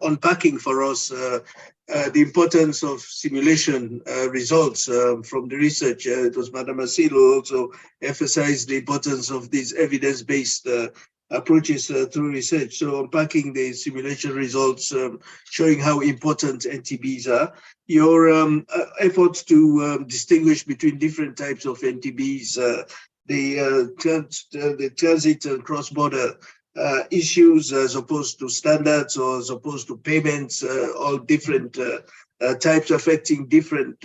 unpacking for us the importance of simulation results from the research. It was Madam Asilo also emphasized the importance of these evidence-based approaches through research. So unpacking the simulation results, showing how important NTBs are. Your efforts to distinguish between different types of NTBs, the transit and cross-border issues as opposed to standards or as opposed to payments, all different types affecting different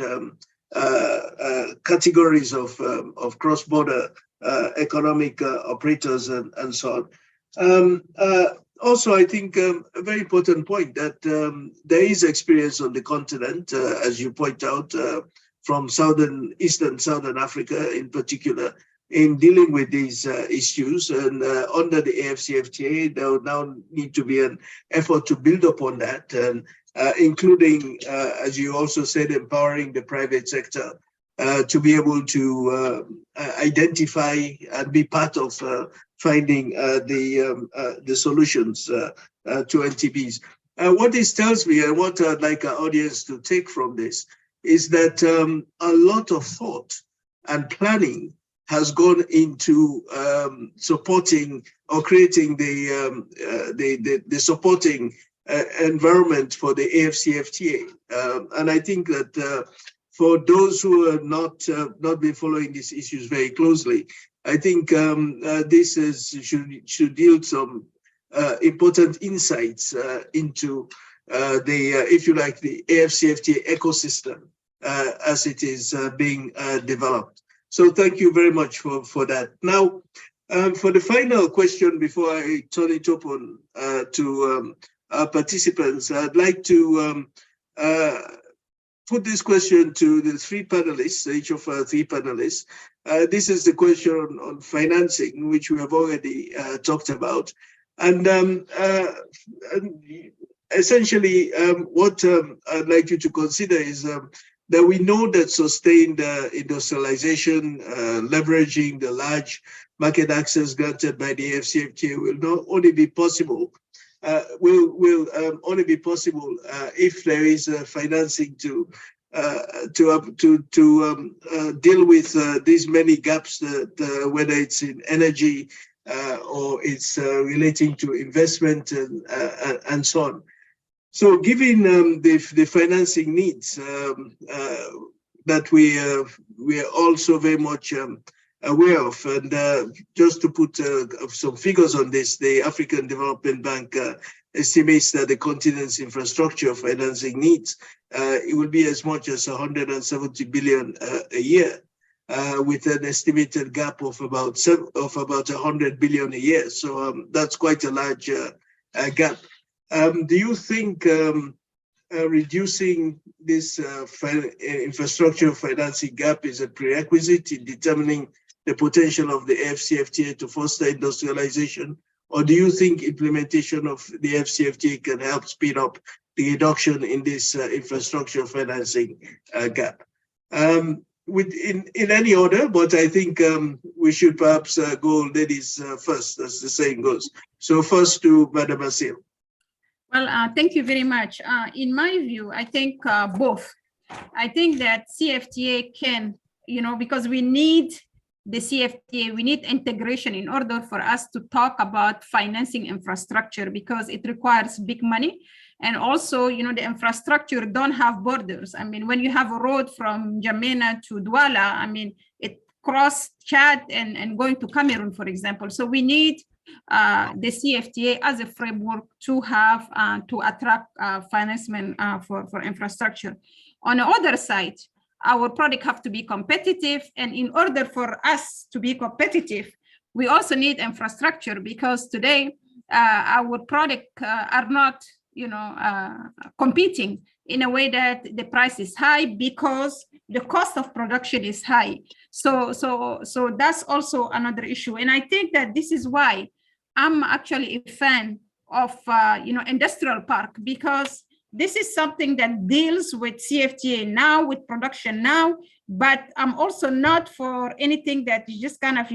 categories of cross-border economic operators and so on. Also, I think a very important point that there is experience on the continent, as you point out, from Eastern Southern Africa in particular, in dealing with these issues. And under the AFCFTA, there will now need to be an effort to build upon that, and including, as you also said, empowering the private sector to be able to identify and be part of finding the solutions to NTBs. What this tells me, and what I'd like our audience to take from this, is that a lot of thought and planning has gone into supporting or creating the supporting environment for the AFCFTA. And I think that for those who are not been following these issues very closely, I think this should yield some important insights into if you like, the AFCFTA ecosystem as it is being developed. So thank you very much for that. Now, for the final question, before I turn it open to our participants, I'd like to put this question to the three panelists, each of our three panelists. This is the question on financing, which we have already talked about. And essentially, what I'd like you to consider is that we know that sustained industrialization, leveraging the large market access granted by the AfCFTA will not only be possible, will only be possible if there is financing to deal with these many gaps, whether it's in energy or it's relating to investment and so on. So given the financing needs that we are also very much aware of, and just to put some figures on this, the African Development Bank estimates that the continent's infrastructure financing needs it will be as much as 170 billion a year, with an estimated gap of about 100 billion a year. So that's quite a large gap. Do you think reducing this infrastructure financing gap is a prerequisite in determining the potential of the AfCFTA to foster industrialization? Or do you think implementation of the AfCFTA can help speed up the reduction in this infrastructure financing gap? In any order, but I think we should perhaps go ladies first, as the saying goes. So first to Madam Asil. Well, thank you very much. In my view, I think both. I think that CFTA can, because we need the CFTA, we need integration in order for us to talk about financing infrastructure, because it requires big money. And also, the infrastructure don't have borders. I mean, when you have a road from N'Djamena to Douala, it crossed Chad and going to Cameroon, for example. So we need the CFTA as a framework to have to attract financement for infrastructure. On the other side, our product have to be competitive, and in order for us to be competitive, we also need infrastructure, because today our product are not competing in a way that the price is high because the cost of production is high. So that's also another issue. And I think that this is why I'm actually a fan of industrial park, because this is something that deals with CFTA now, with production now, but I'm also not for anything that is just kind of,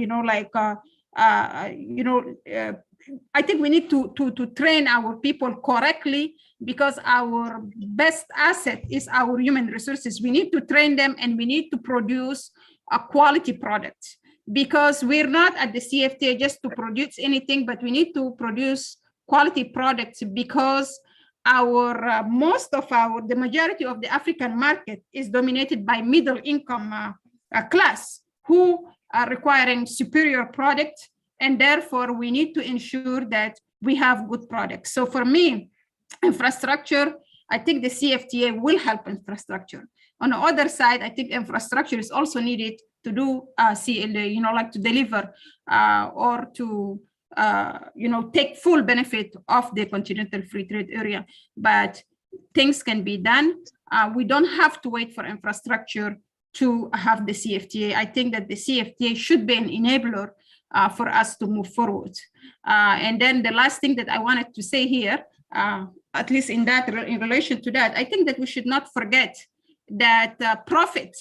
I think we need to train our people correctly, because our best asset is our human resources. We need to train them, and we need to produce a quality product, because we're not at the CFTA just to produce anything, but we need to produce quality products, because the majority of the African market is dominated by middle income class who are requiring superior product, and therefore we need to ensure that we have good products. So for me, infrastructure, I think the CFTA will help infrastructure. On the other side, I think infrastructure is also needed to do to deliver or to take full benefit of the continental free trade area. But things can be done. We don't have to wait for infrastructure to have the CFTA. I think that the CFTA should be an enabler for us to move forward. And then the last thing that I wanted to say here, at least in relation to that, I think that we should not forget that profit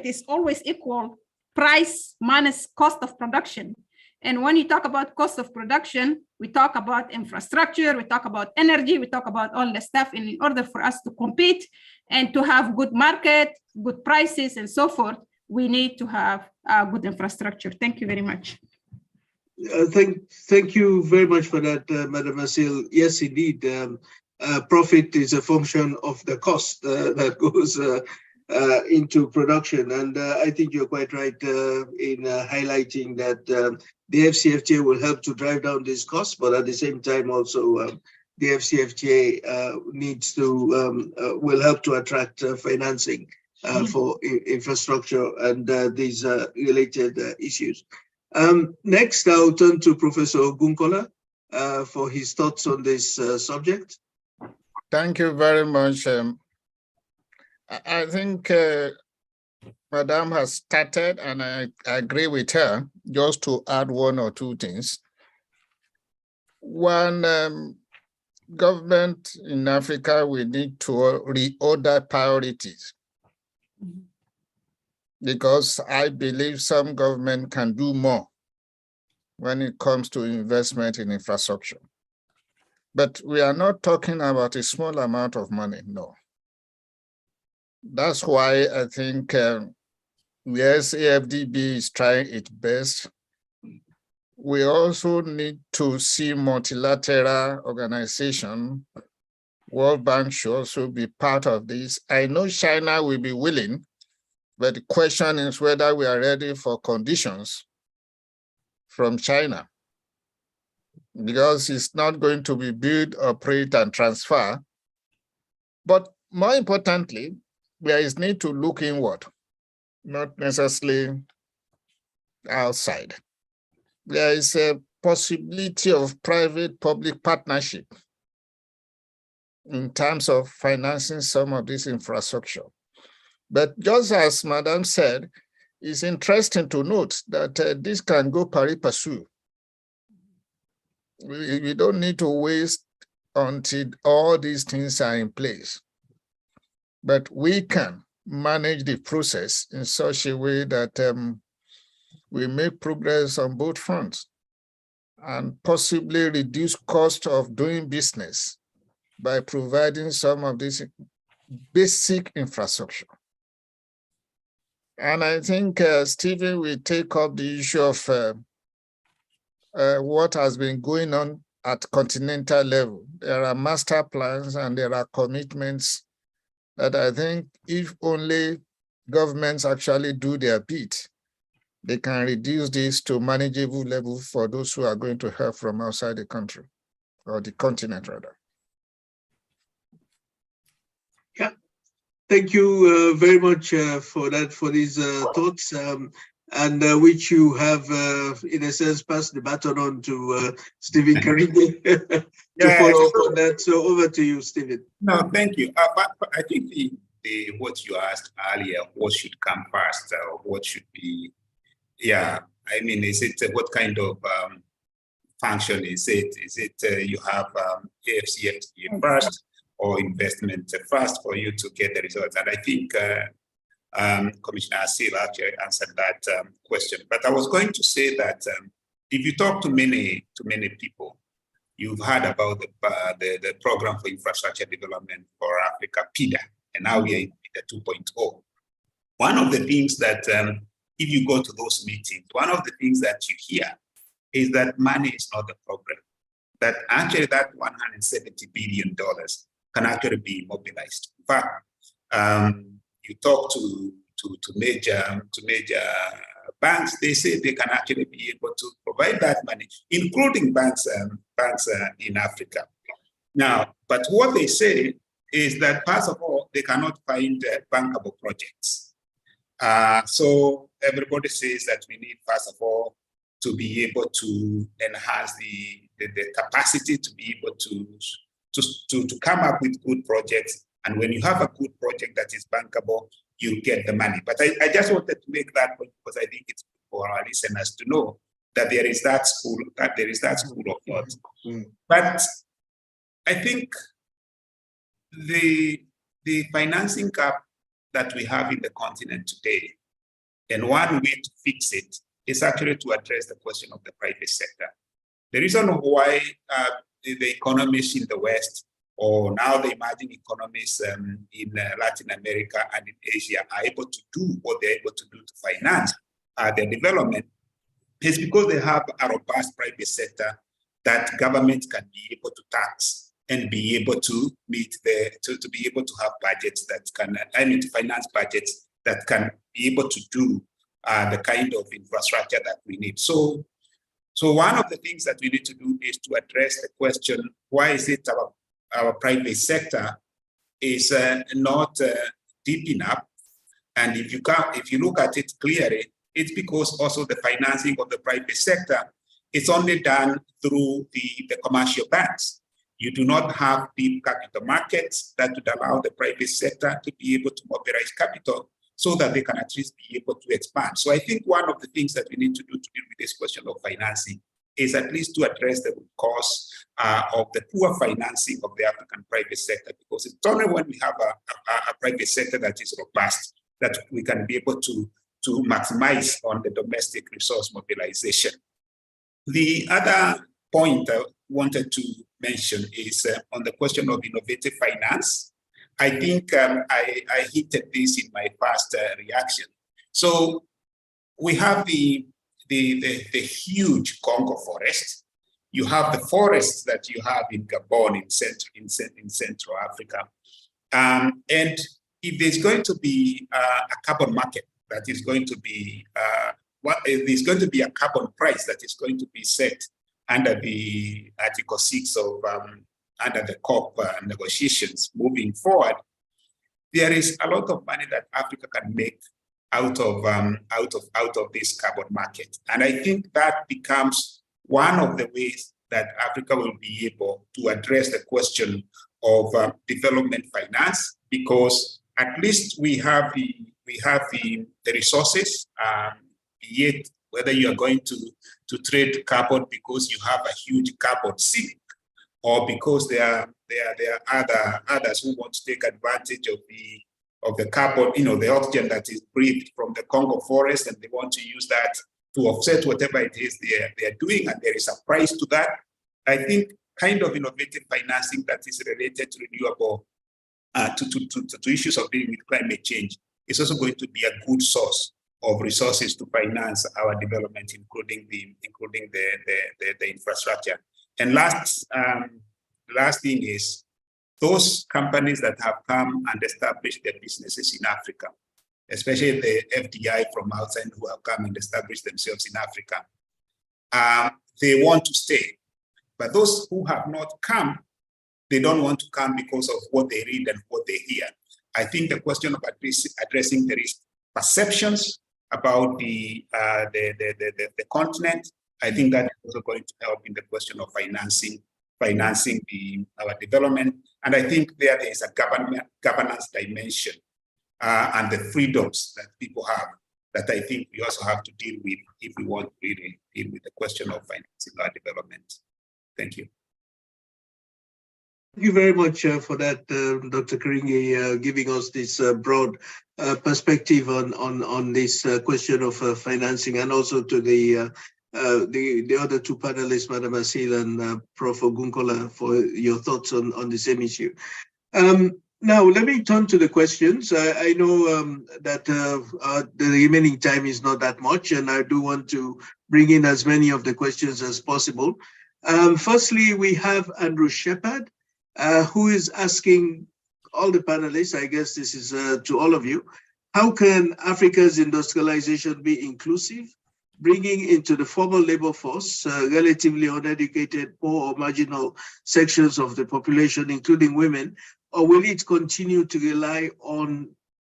is always equal price minus cost of production. And when you talk about cost of production, we talk about infrastructure, we talk about energy, we talk about all the stuff. And in order for us to compete and to have good market, good prices, and so forth, we need to have good infrastructure. Thank you very much. Thank you very much for that, Madam Asil. Yes, indeed. Profit is a function of the cost that goes into production. And I think you're quite right in highlighting that the AfCFTA will help to drive down these costs, but at the same time also the AfCFTA will help to attract financing for infrastructure and these related issues. Next, I'll turn to Professor Ogunkola for his thoughts on this subject. Thank you very much. I think Madame has started, and I agree with her. Just to add one or two things. One, government in Africa, we need to reorder priorities. because I believe some government can do more when it comes to investment in infrastructure. But we are not talking about a small amount of money, no. That's why I think, yes, AFDB is trying its best. We also need to see multilateral organization. World Bank should also be part of this. I know China will be willing, but the question is whether we are ready for conditions from China, because it's not going to be build, operate, and transfer. But more importantly, there is need to look inward, not necessarily outside. There is a possibility of private-public partnership in terms of financing some of this infrastructure. But just as Madam said, it's interesting to note that this can go pari passu. We don't need to waste until all these things are in place. But we can manage the process in such a way that we make progress on both fronts and possibly reduce cost of doing business by providing some of this basic infrastructure. And I think Stephen will take up the issue of what has been going on at continental level. There are master plans and there are commitments that I think if only governments actually do their bit, they can reduce this to manageable level for those who are going to help from outside the country, or the continent rather. Yeah, thank you very much for that, for these thoughts, and which you have, in a sense, passed the baton on to Stephen Karige to follow up on that. So over to you, Stephen. No, thank you. But I think what you asked earlier, what should come first, or what should be, yeah, I mean, is it what kind of function is it? Is it you have AFCFTA first, or investment first for you to get the results? And I think Commissioner Asil actually answered that question. But I was going to say that if you talk to many people, you've heard about the Program for Infrastructure Development for Africa, PIDA, and now we are in PIDA 2.0. One of the things that, if you go to those meetings, one of the things that you hear is that money is not the problem. That actually that $170 billion can actually be mobilized. In fact, you talk to major banks, they say they can actually be able to provide that money, including banks in Africa. Now, but what they say is that first of all, they cannot find bankable projects. So everybody says that we need, first of all, to be able to enhance the capacity to be able to come up with good projects. And when you have a good project that is bankable, you get the money. But I just wanted to make that point because I think it's for our listeners to know that there is that school of thought. Mm-hmm. But I think the financing gap that we have in the continent today, and one way to fix it is actually to address the question of the private sector. The reason why the economists in the West, or now the emerging economies in Latin America and in Asia are able to do what they're able to do to finance their development is because they have a robust private sector that government can be able to tax and be able to meet to be able to have budgets that can, to finance budgets that can be able to do the kind of infrastructure that we need. So one of the things that we need to do is to address the question, why is it our private sector is not deep enough? And if you look at it clearly, it's because also the financing of the private sector is only done through the commercial banks. You do not have deep capital markets that would allow the private sector to be able to mobilize capital so that they can at least be able to expand. So I think one of the things that we need to do to deal with this question of financing is at least to address the cause of the poor financing of the African private sector, because it's only when we have a private sector that is robust that we can be able to maximize on the domestic resource mobilization. The other point I wanted to mention is on the question of innovative finance. I think I hinted this in my first reaction. So we have the huge Congo forest. You have the forests that you have in Gabon, in Central Africa. And if there's going to be a carbon market that is going to be, there's going to be a carbon price that is going to be set under the Article 6 of under the COP negotiations moving forward, there is a lot of money that Africa can make out of this carbon market. And I think that becomes one of the ways that Africa will be able to address the question of development finance, because at least we have the resources, yet whether you are going to trade carbon because you have a huge carbon sink, or because there are others who want to take advantage of the carbon, the oxygen that is breathed from the Congo forest, and they want to use that to offset whatever it is they are doing, and there is a price to that. I think kind of innovative financing that is related to renewable, to issues of dealing with climate change is also going to be a good source of resources to finance our development, including the infrastructure. And last thing is, those companies that have come and established their businesses in Africa, especially the FDI from outside who have come and established themselves in Africa, they want to stay. But those who have not come, they don't want to come because of what they read and what they hear. I think the question of addressing the risk perceptions about the continent, I think that is also going to help in the question of financing our development. And I think there is a governance dimension and the freedoms that people have that I think we also have to deal with if we want to really deal with the question of financing our development. Thank you. Thank you very much for that, Dr. Karinge, giving us this broad perspective on this question of financing, and also to the other two panelists, Madam Asil and Prof. Ogunkola, for your thoughts on the same issue. Now, let me turn to the questions. I know that the remaining time is not that much, and I do want to bring in as many of the questions as possible. Firstly, we have Andrew Shepard, who is asking all the panelists, I guess this is to all of you, how can Africa's industrialization be inclusive, bringing into the formal labor force relatively uneducated, poor or marginal sections of the population, including women, or will it continue to rely on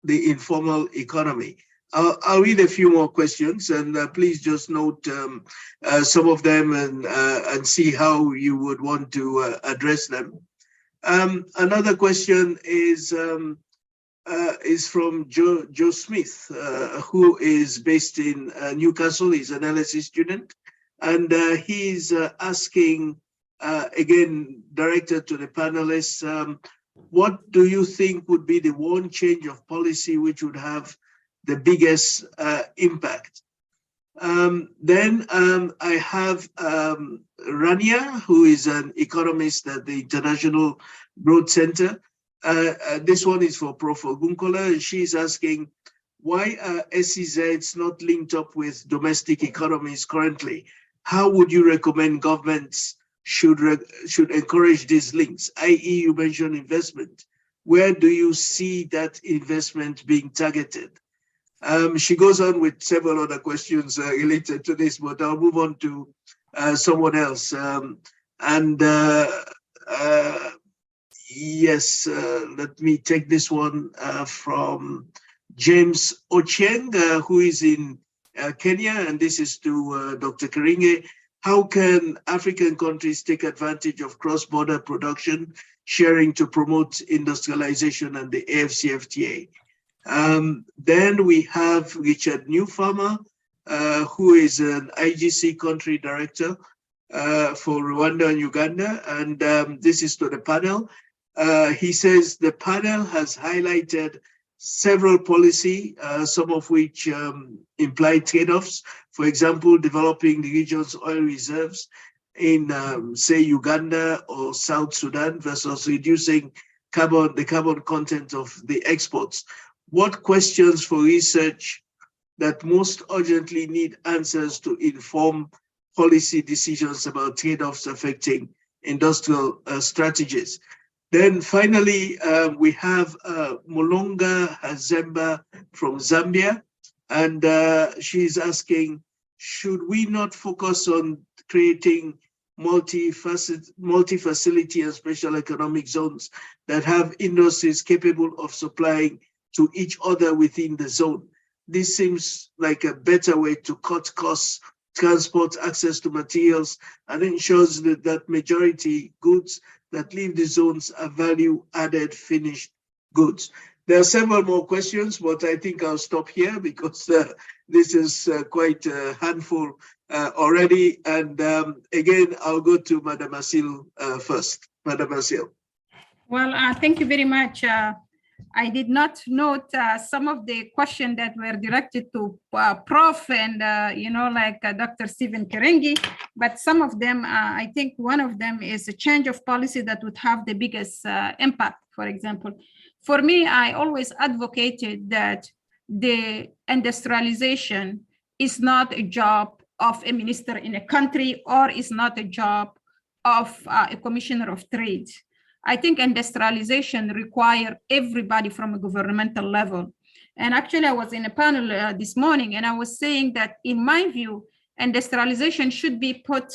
the informal economy? I'll read a few more questions, and please just note some of them and see how you would want to address them. Another question is from Joe Smith, who is based in Newcastle. He's an LSE student, and he's asking, again, directed to the panelists, what do you think would be the one change of policy which would have the biggest impact? Then I have Rania, who is an economist at the International Growth Center. This one is for Prof. Ogunkola, and she's asking, why are SEZs not linked up with domestic economies currently? How would you recommend governments should encourage these links, i.e. you mentioned investment. Where do you see that investment being targeted? She goes on with several other questions related to this, but I'll move on to someone else. Yes, let me take this one from James Ochieng, who is in Kenya, and this is to Dr. Karinge. How can African countries take advantage of cross-border production sharing to promote industrialization and the AFCFTA? Then we have Richard Newfarmer, who is an IGC country director for Rwanda and Uganda, and this is to the panel. He says the panel has highlighted several policy, some of which imply trade-offs. For example, developing the region's oil reserves in, say, Uganda or South Sudan versus reducing the carbon content of the exports. What questions for research that most urgently need answers to inform policy decisions about trade-offs affecting industrial strategies? Then finally, we have Mulonga Hazemba from Zambia, and she's asking, should we not focus on creating multi-facility and special economic zones that have industries capable of supplying to each other within the zone? This seems like a better way to cut costs, transport access to materials, and ensures that majority goods that leave the zones are value-added finished goods. There are several more questions, but I think I'll stop here because this is quite a handful already. And again, I'll go to Madam Asil first. Madam Asil. Well, thank you very much. I did not note some of the questions that were directed to Prof. and, Dr. Stephen Kerengi, but some of them, I think one of them is a change of policy that would have the biggest impact, for example. For me, I always advocated that the industrialization is not a job of a minister in a country or is not a job of a commissioner of trade. I think industrialization requires everybody from a governmental level. And actually, I was in a panel this morning, and I was saying that, in my view, industrialization should be put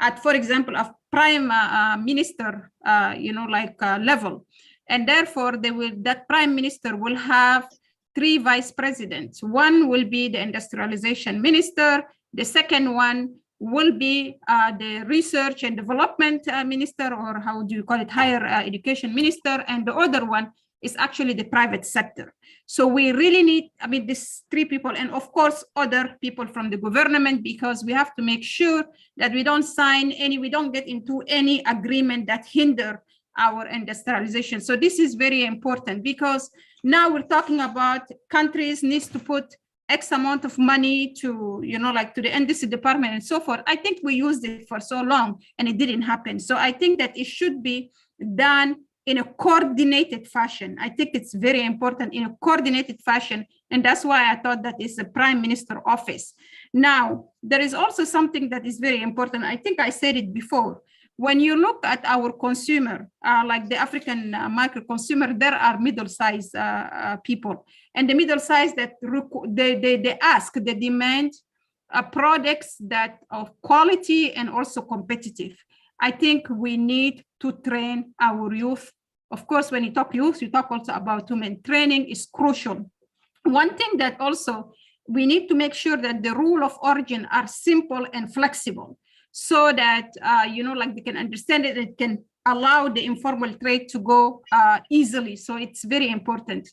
at, for example, a prime minister, level. And therefore, that prime minister will have 3 vice presidents. One will be the industrialization minister. The second one will be the research and development minister, or how do you call it, higher education minister, and the other one is actually the private sector. So we really need, these 3 people, and of course, other people from the government, because we have to make sure that we don't get into any agreement that hinder our industrialization. So this is very important, because now we're talking about countries needs to put X amount of money to, to the industry department and so forth. I think we used it for so long and it didn't happen. So I think that it should be done in a coordinated fashion. I think it's very important in a coordinated fashion. And that's why I thought that it's a prime minister office. Now, there is also something that is very important. I think I said it before. When you look at our consumer, like the African micro consumer, there are middle-sized people. And the middle-sized that they demand products that of quality and also competitive. I think we need to train our youth. Of course, when you talk youth, you talk also about women. Training is crucial. One thing that also we need to make sure that the rule of origin are simple and flexible, so that, they can understand it, it can allow the informal trade to go easily. So it's very important.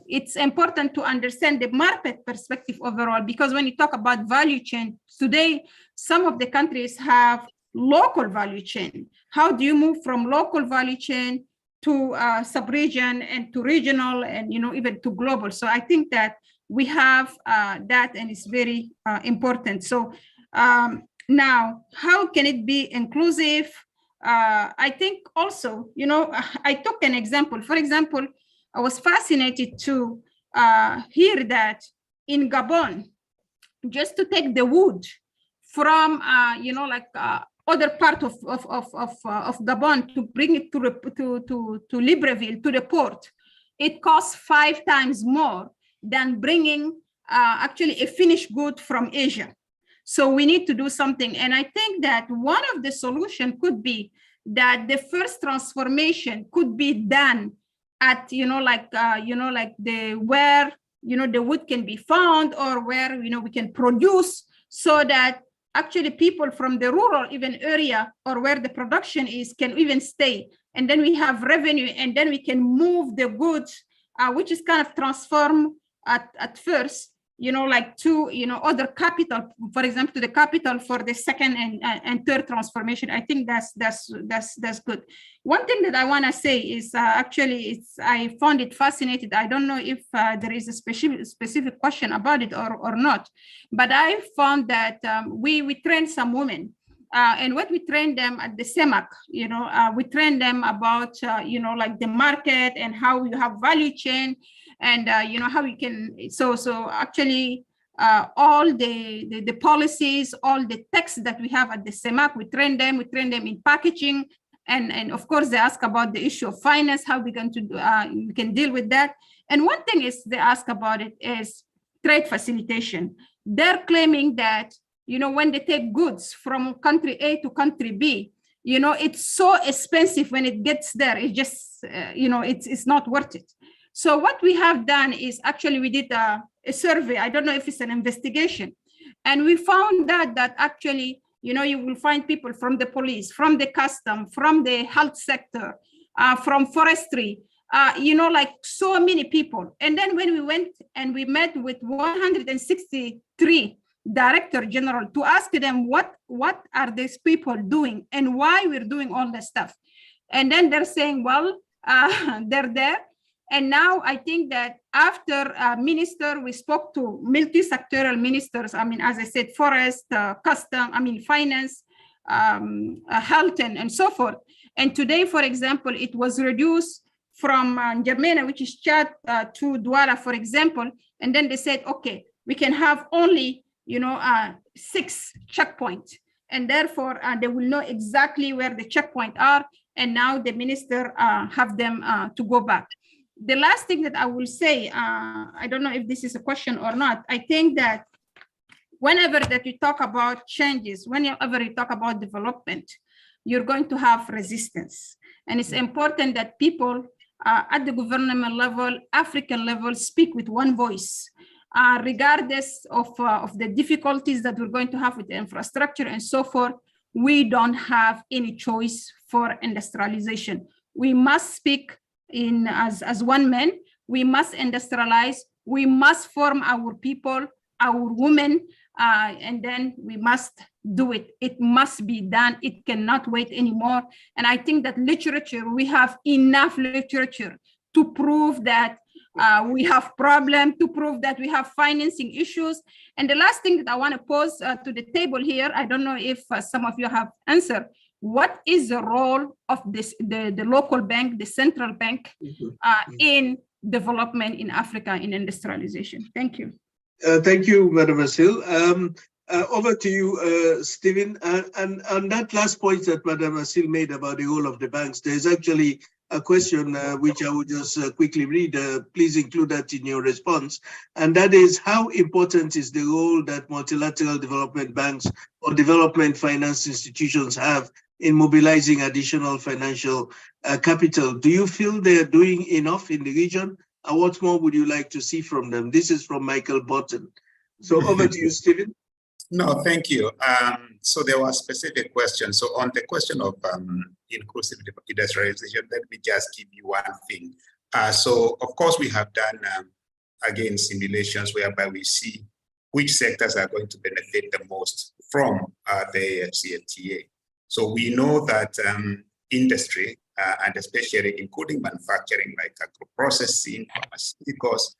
It's important to understand the market perspective overall, because when you talk about value chain, today, some of the countries have local value chain. How do you move from local value chain to sub-region and to regional and, even to global? So I think that we have that, and it's very important. So, now, how can it be inclusive? I think also, I took an example. For example, I was fascinated to hear that in Gabon, just to take the wood from, other part of Gabon to bring it to Libreville, to the port, it costs 5 times more than bringing actually a finished good from Asia. So we need to do something. And I think that one of the solutions could be that the first transformation could be done at, where, the wood can be found, or where, we can produce, so that actually people from the rural even area, or where the production is, can even stay. And then we have revenue, and then we can move the goods, which is kind of transformed at first, like to, other capital, for example, to the capital for the second and third transformation. I think that's good. One thing that I want to say is actually I found it fascinating. I don't know if there is a specific question about it or not, but I found that we trained some women. And what we train them at the CEMAC, we train them about, like the market and how you have value chain, and how you can. So actually, all the policies, all the texts that we have at the CEMAC, we train them in packaging, and of course they ask about the issue of finance, how we going to we can deal with that. And one thing is they ask about it is trade facilitation. They're claiming that, when they take goods from country A to country B, it's so expensive when it gets there. It just, it's not worth it. So what we have done is actually we did a survey. I don't know if it's an investigation. And we found that actually, you will find people from the police, from the custom, from the health sector, from forestry, like so many people. And then when we went and we met with 163 Director General to ask them what are these people doing and why we're doing all this stuff. And then they're saying, well, they're there. And now I think that after minister, we spoke to multi-sectoral ministers. I mean, as I said, forest, custom, finance, health, and so forth. And today, for example, it was reduced from N'Djamena, which is Chad, to Douala, for example. And then they said, okay, we can have only 6 checkpoints, and therefore they will know exactly where the checkpoints are. And now the minister have them to go back. The last thing that I will say, I don't know if this is a question or not. I think that whenever that you talk about changes, whenever you talk about development, you're going to have resistance. And it's important that people at the government level, African level, speak with one voice. Regardless of the difficulties that we're going to have with the infrastructure and so forth, we don't have any choice for industrialization. We must speak as one man. We must industrialize. We must form our people, our women, and then we must do it. It must be done. It cannot wait anymore. And I think that literature, we have enough literature to prove that we have problems, to prove that we have financing issues. And the last thing that I want to pose to the table here, I don't know if some of you have answered, what is the role of the local bank, the central bank, in development in Africa, in industrialization? Thank you. Thank you, Madam Asil. Over to you, Stephen. And on that last point that Madam Asil made about the role of the banks, there's actually a question which I would just quickly read. Please include that in your response. And that is, how important is the role that multilateral development banks or development finance institutions have in mobilizing additional financial capital? Do you feel they're doing enough in the region? And what more would you like to see from them? This is from Michael Button. So over to you, Stephen. No, thank you. So there were specific questions. So on the question of inclusive industrialization, let me just give you one thing. So of course we have done, again, simulations whereby we see which sectors are going to benefit the most from the AFCFTA. So we know that industry, and especially including manufacturing like agro-processing, pharmaceuticals,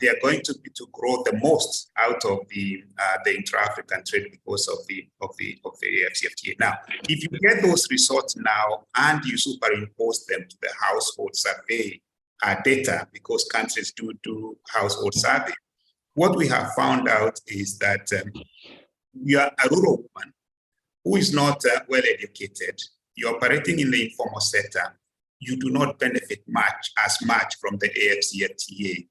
they are going to grow the most out of the intra-African trade because of the AFCFTA. Now, if you get those results now and you superimpose them to the household survey data, because countries do household survey, what we have found out is that you are a rural woman who is not well educated. You're operating in the informal sector. You do not benefit as much from the AFCFTA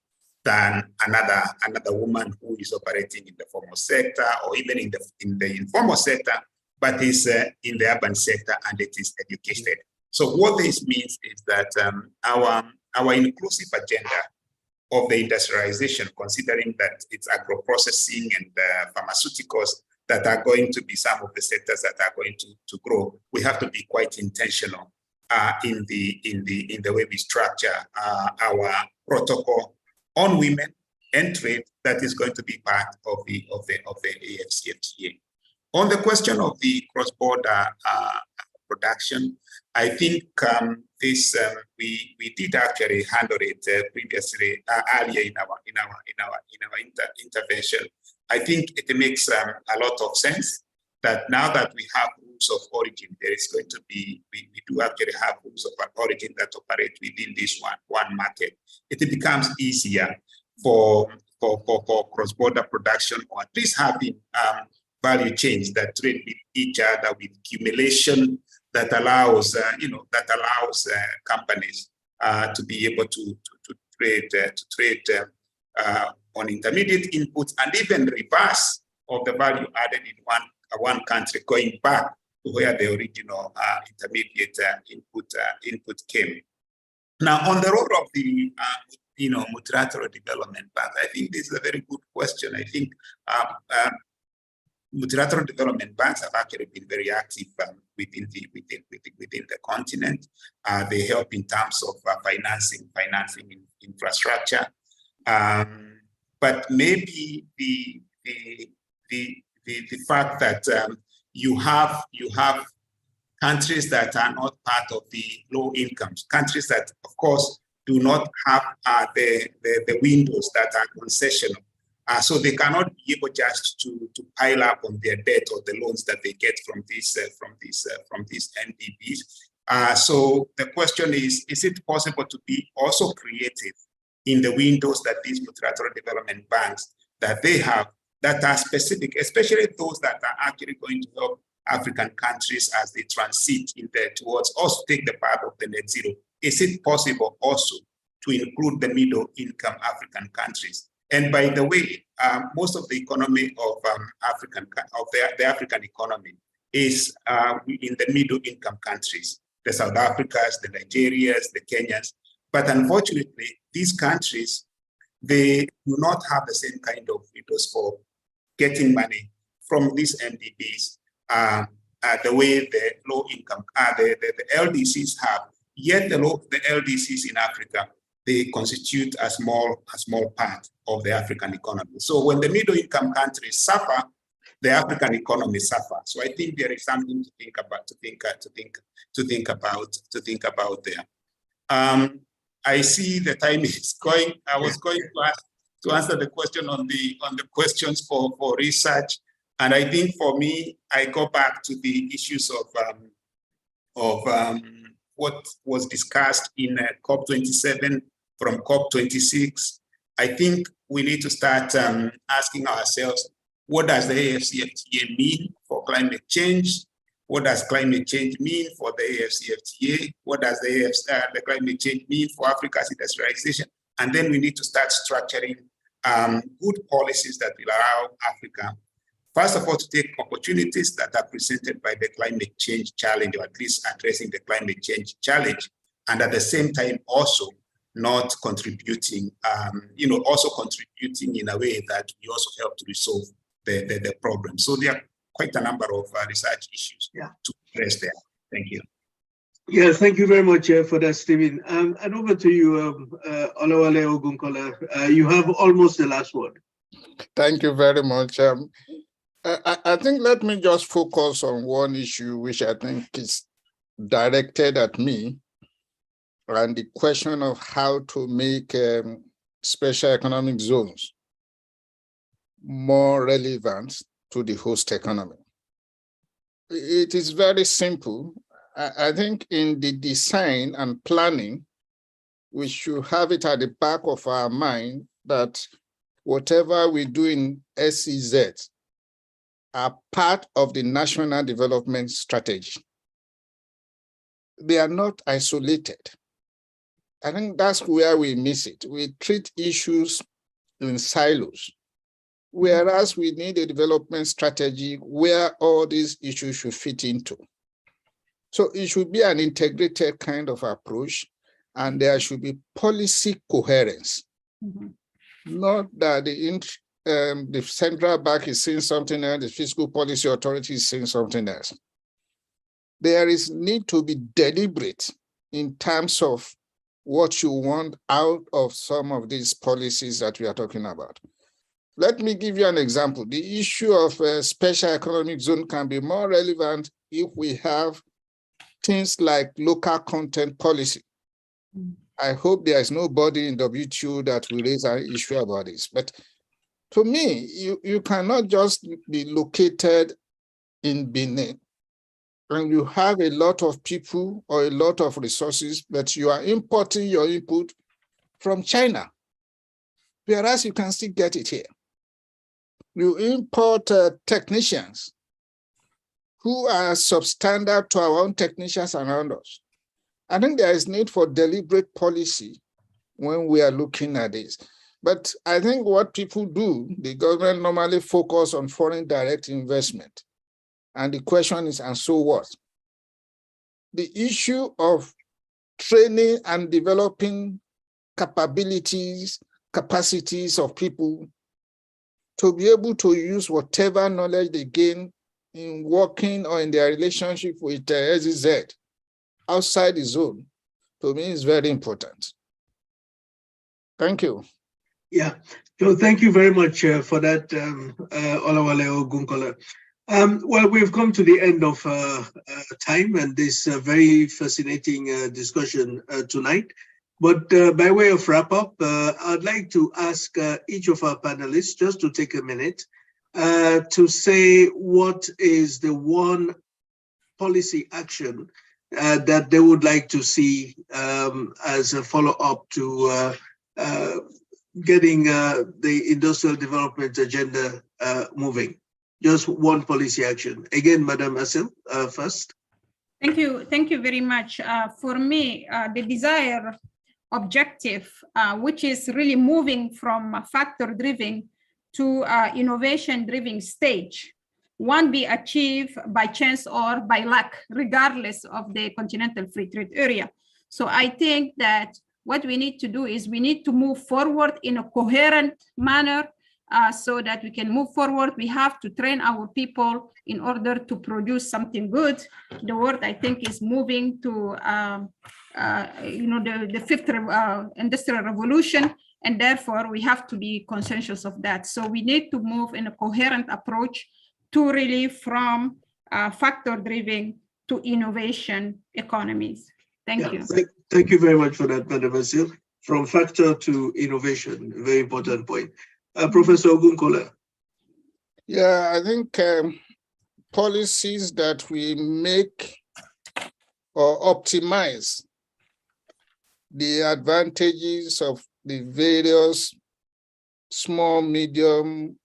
than another woman who is operating in the formal sector or even in the informal sector, but is in the urban sector and it is educated. So what this means is that our inclusive agenda of the industrialization, considering that it's agro-processing and pharmaceuticals that are going to be some of the sectors that are going to grow, we have to be quite intentional in the way we structure our protocol on women, and trade that is going to be part of the AFCFTA. On the question of the cross-border production, I think we did actually handle it previously earlier in our intervention. I think it makes a lot of sense that now that we have rules of origin, there is going to be, we do actually have rules of origin that operate within this one market. It becomes easier for cross-border production, or at least having value chains that trade with each other, with accumulation that allows companies to be able to trade on intermediate inputs, and even reverse of the value added in one country going back to where the original intermediate input came. Now, on the role of the multilateral development bank, I think this is a very good question. I think multilateral development banks have actually been very active within the continent. They help in terms of financing infrastructure, but maybe the fact that you have countries that are not part of the low incomes, countries that, of course, do not have the windows that are concessional. So they cannot be able just to pile up on their debt or the loans that they get from these NDBs. So the question is it possible to be also creative in the windows that these multilateral development banks that they have that are specific, especially those that are actually going to help African countries as they transit in there towards also take the path of the net zero? Is it possible also to include the middle income African countries? And by the way, most of the economy of the African economy is in the middle income countries, the South Africas, the Nigerias, the Kenyans. But unfortunately, these countries, they do not have the same kind of windows for getting money from these NDBs the way the low income, the LDCs have. Yet the LDCs in Africa, they constitute a small part of the African economy. So when the middle income countries suffer, the African economy suffers. So I think there is something to think about, there. I see the time is going. I was going to answer the question on the questions for research, and I think for me, I go back to the issues of what was discussed in COP27 from COP26. I think we need to start asking ourselves, what does the AFCFTA mean for climate change? What does climate change mean for the AFCFTA? What does the climate change mean for Africa's industrialization? And then we need to start structuring good policies that will allow Africa, first of all, to take opportunities that are presented by the climate change challenge, or at least addressing the climate change challenge, and at the same time also not contributing, also contributing in a way that we also help to resolve the problem. So there are quite a number of research issues to address there. Thank you. Yeah, thank you very much for that, Stephen. And over to you, Olawale Ogunkola. You have almost the last word. Thank you very much. I think let me just focus on one issue, which I think is directed at me, and the question of how to make special economic zones more relevant to the host economy. It is very simple. I think in the design and planning, we should have it at the back of our mind that whatever we do in SEZ are part of the national development strategy. They are not isolated. I think that's where we miss it. We treat issues in silos, whereas we need a development strategy where all these issues should fit into. So it should be an integrated kind of approach, and there should be policy coherence. Mm-hmm. Not that the central bank is saying something else, the fiscal policy authority is saying something else. There is need to be deliberate in terms of what you want out of some of these policies that we are talking about. Let me give you an example. The issue of a special economic zone can be more relevant if we have things like local content policy. I hope there is nobody in WTO that will raise an issue about this. But to me, you cannot just be located in Benin and you have a lot of people or a lot of resources, but you are importing your input from China, whereas you can still get it here. You import technicians who are substandard to our own technicians around us. I think there is need for deliberate policy when we are looking at this. But I think what people do, the government normally focus on foreign direct investment. And the question is, and so what? The issue of training and developing capacities of people to be able to use whatever knowledge they gain in working or in their relationship with SEZ outside the zone, to me is very important. Thank you. Yeah, so thank you very much for that, Olawale Ogunkola. Well, we've come to the end of time and this very fascinating discussion tonight. But by way of wrap up, I'd like to ask each of our panelists just to take a minute to say what is the one policy action that they would like to see as a follow-up to getting the industrial development agenda moving. Just one policy action. Again, Madam Asil, first. Thank you very much. For me, the desired objective, which is really moving from factor-driven to innovation-driven stage, won't be achieved by chance or by luck, regardless of the continental free trade area. So I think that what we need to do is we need to move forward in a coherent manner so that we can move forward. We have to train our people in order to produce something good. The world, I think, is moving to the fifth industrial revolution, and therefore we have to be conscious of that. So we need to move in a coherent approach to really from factor-driven to innovation economies. Thank you. Thank you very much for that, Madam Asil. From factor to innovation, very important point. Professor Ogunkola. Yeah, I think policies that we make or optimize the advantages of the various small, medium,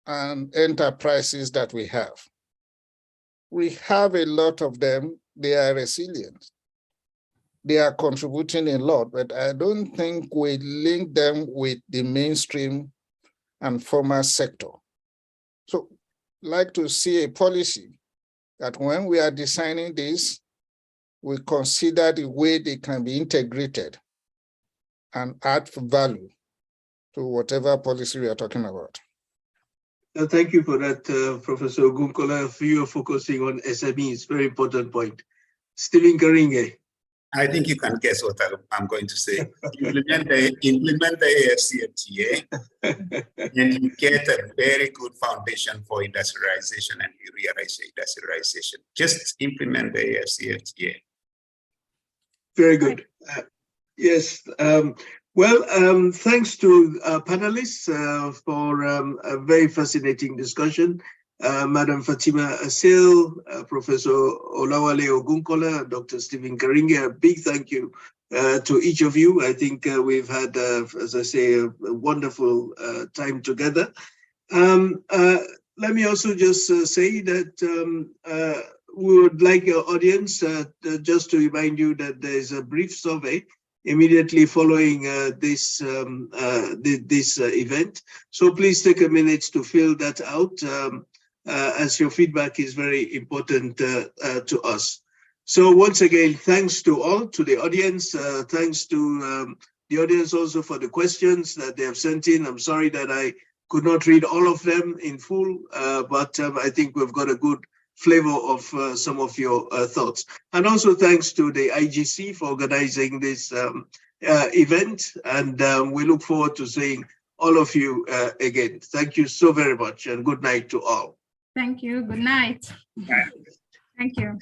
and enterprises that we have. We have a lot of them. They are resilient. They are contributing a lot, but I don't think we link them with the mainstream and formal sector. So I'd like to see a policy that when we are designing this, we consider the way they can be integrated and add value to whatever policy we are talking about. Thank you for that, Professor Ogunkola. You are focusing on SMEs, very important point. Stephen Karinge. I think you can guess what I'm going to say. Implement the AFCFTA, and you get a very good foundation for industrialization and industrialization. Just implement the AFCFTA. Very good. Yes. Thanks to panelists for a very fascinating discussion. Madam Fatima Asil, Professor Olawale Ogunkola, Dr. Stephen Karinge, a big thank you to each of you. I think we've had, as I say, a wonderful time together. Let me also just say that we would like your audience just to remind you that there is a brief survey immediately following this event. So please take a minute to fill that out. As your feedback is very important to us. So once again, thanks to all, to the audience, thanks to the audience also for the questions that they have sent in. I'm sorry that I could not read all of them in full, but I think we've got a good flavor of some of your thoughts. And also thanks to the IGC for organizing this event. And we look forward to seeing all of you again. Thank you so very much, and good night to all. Thank you. Good night. Thank you.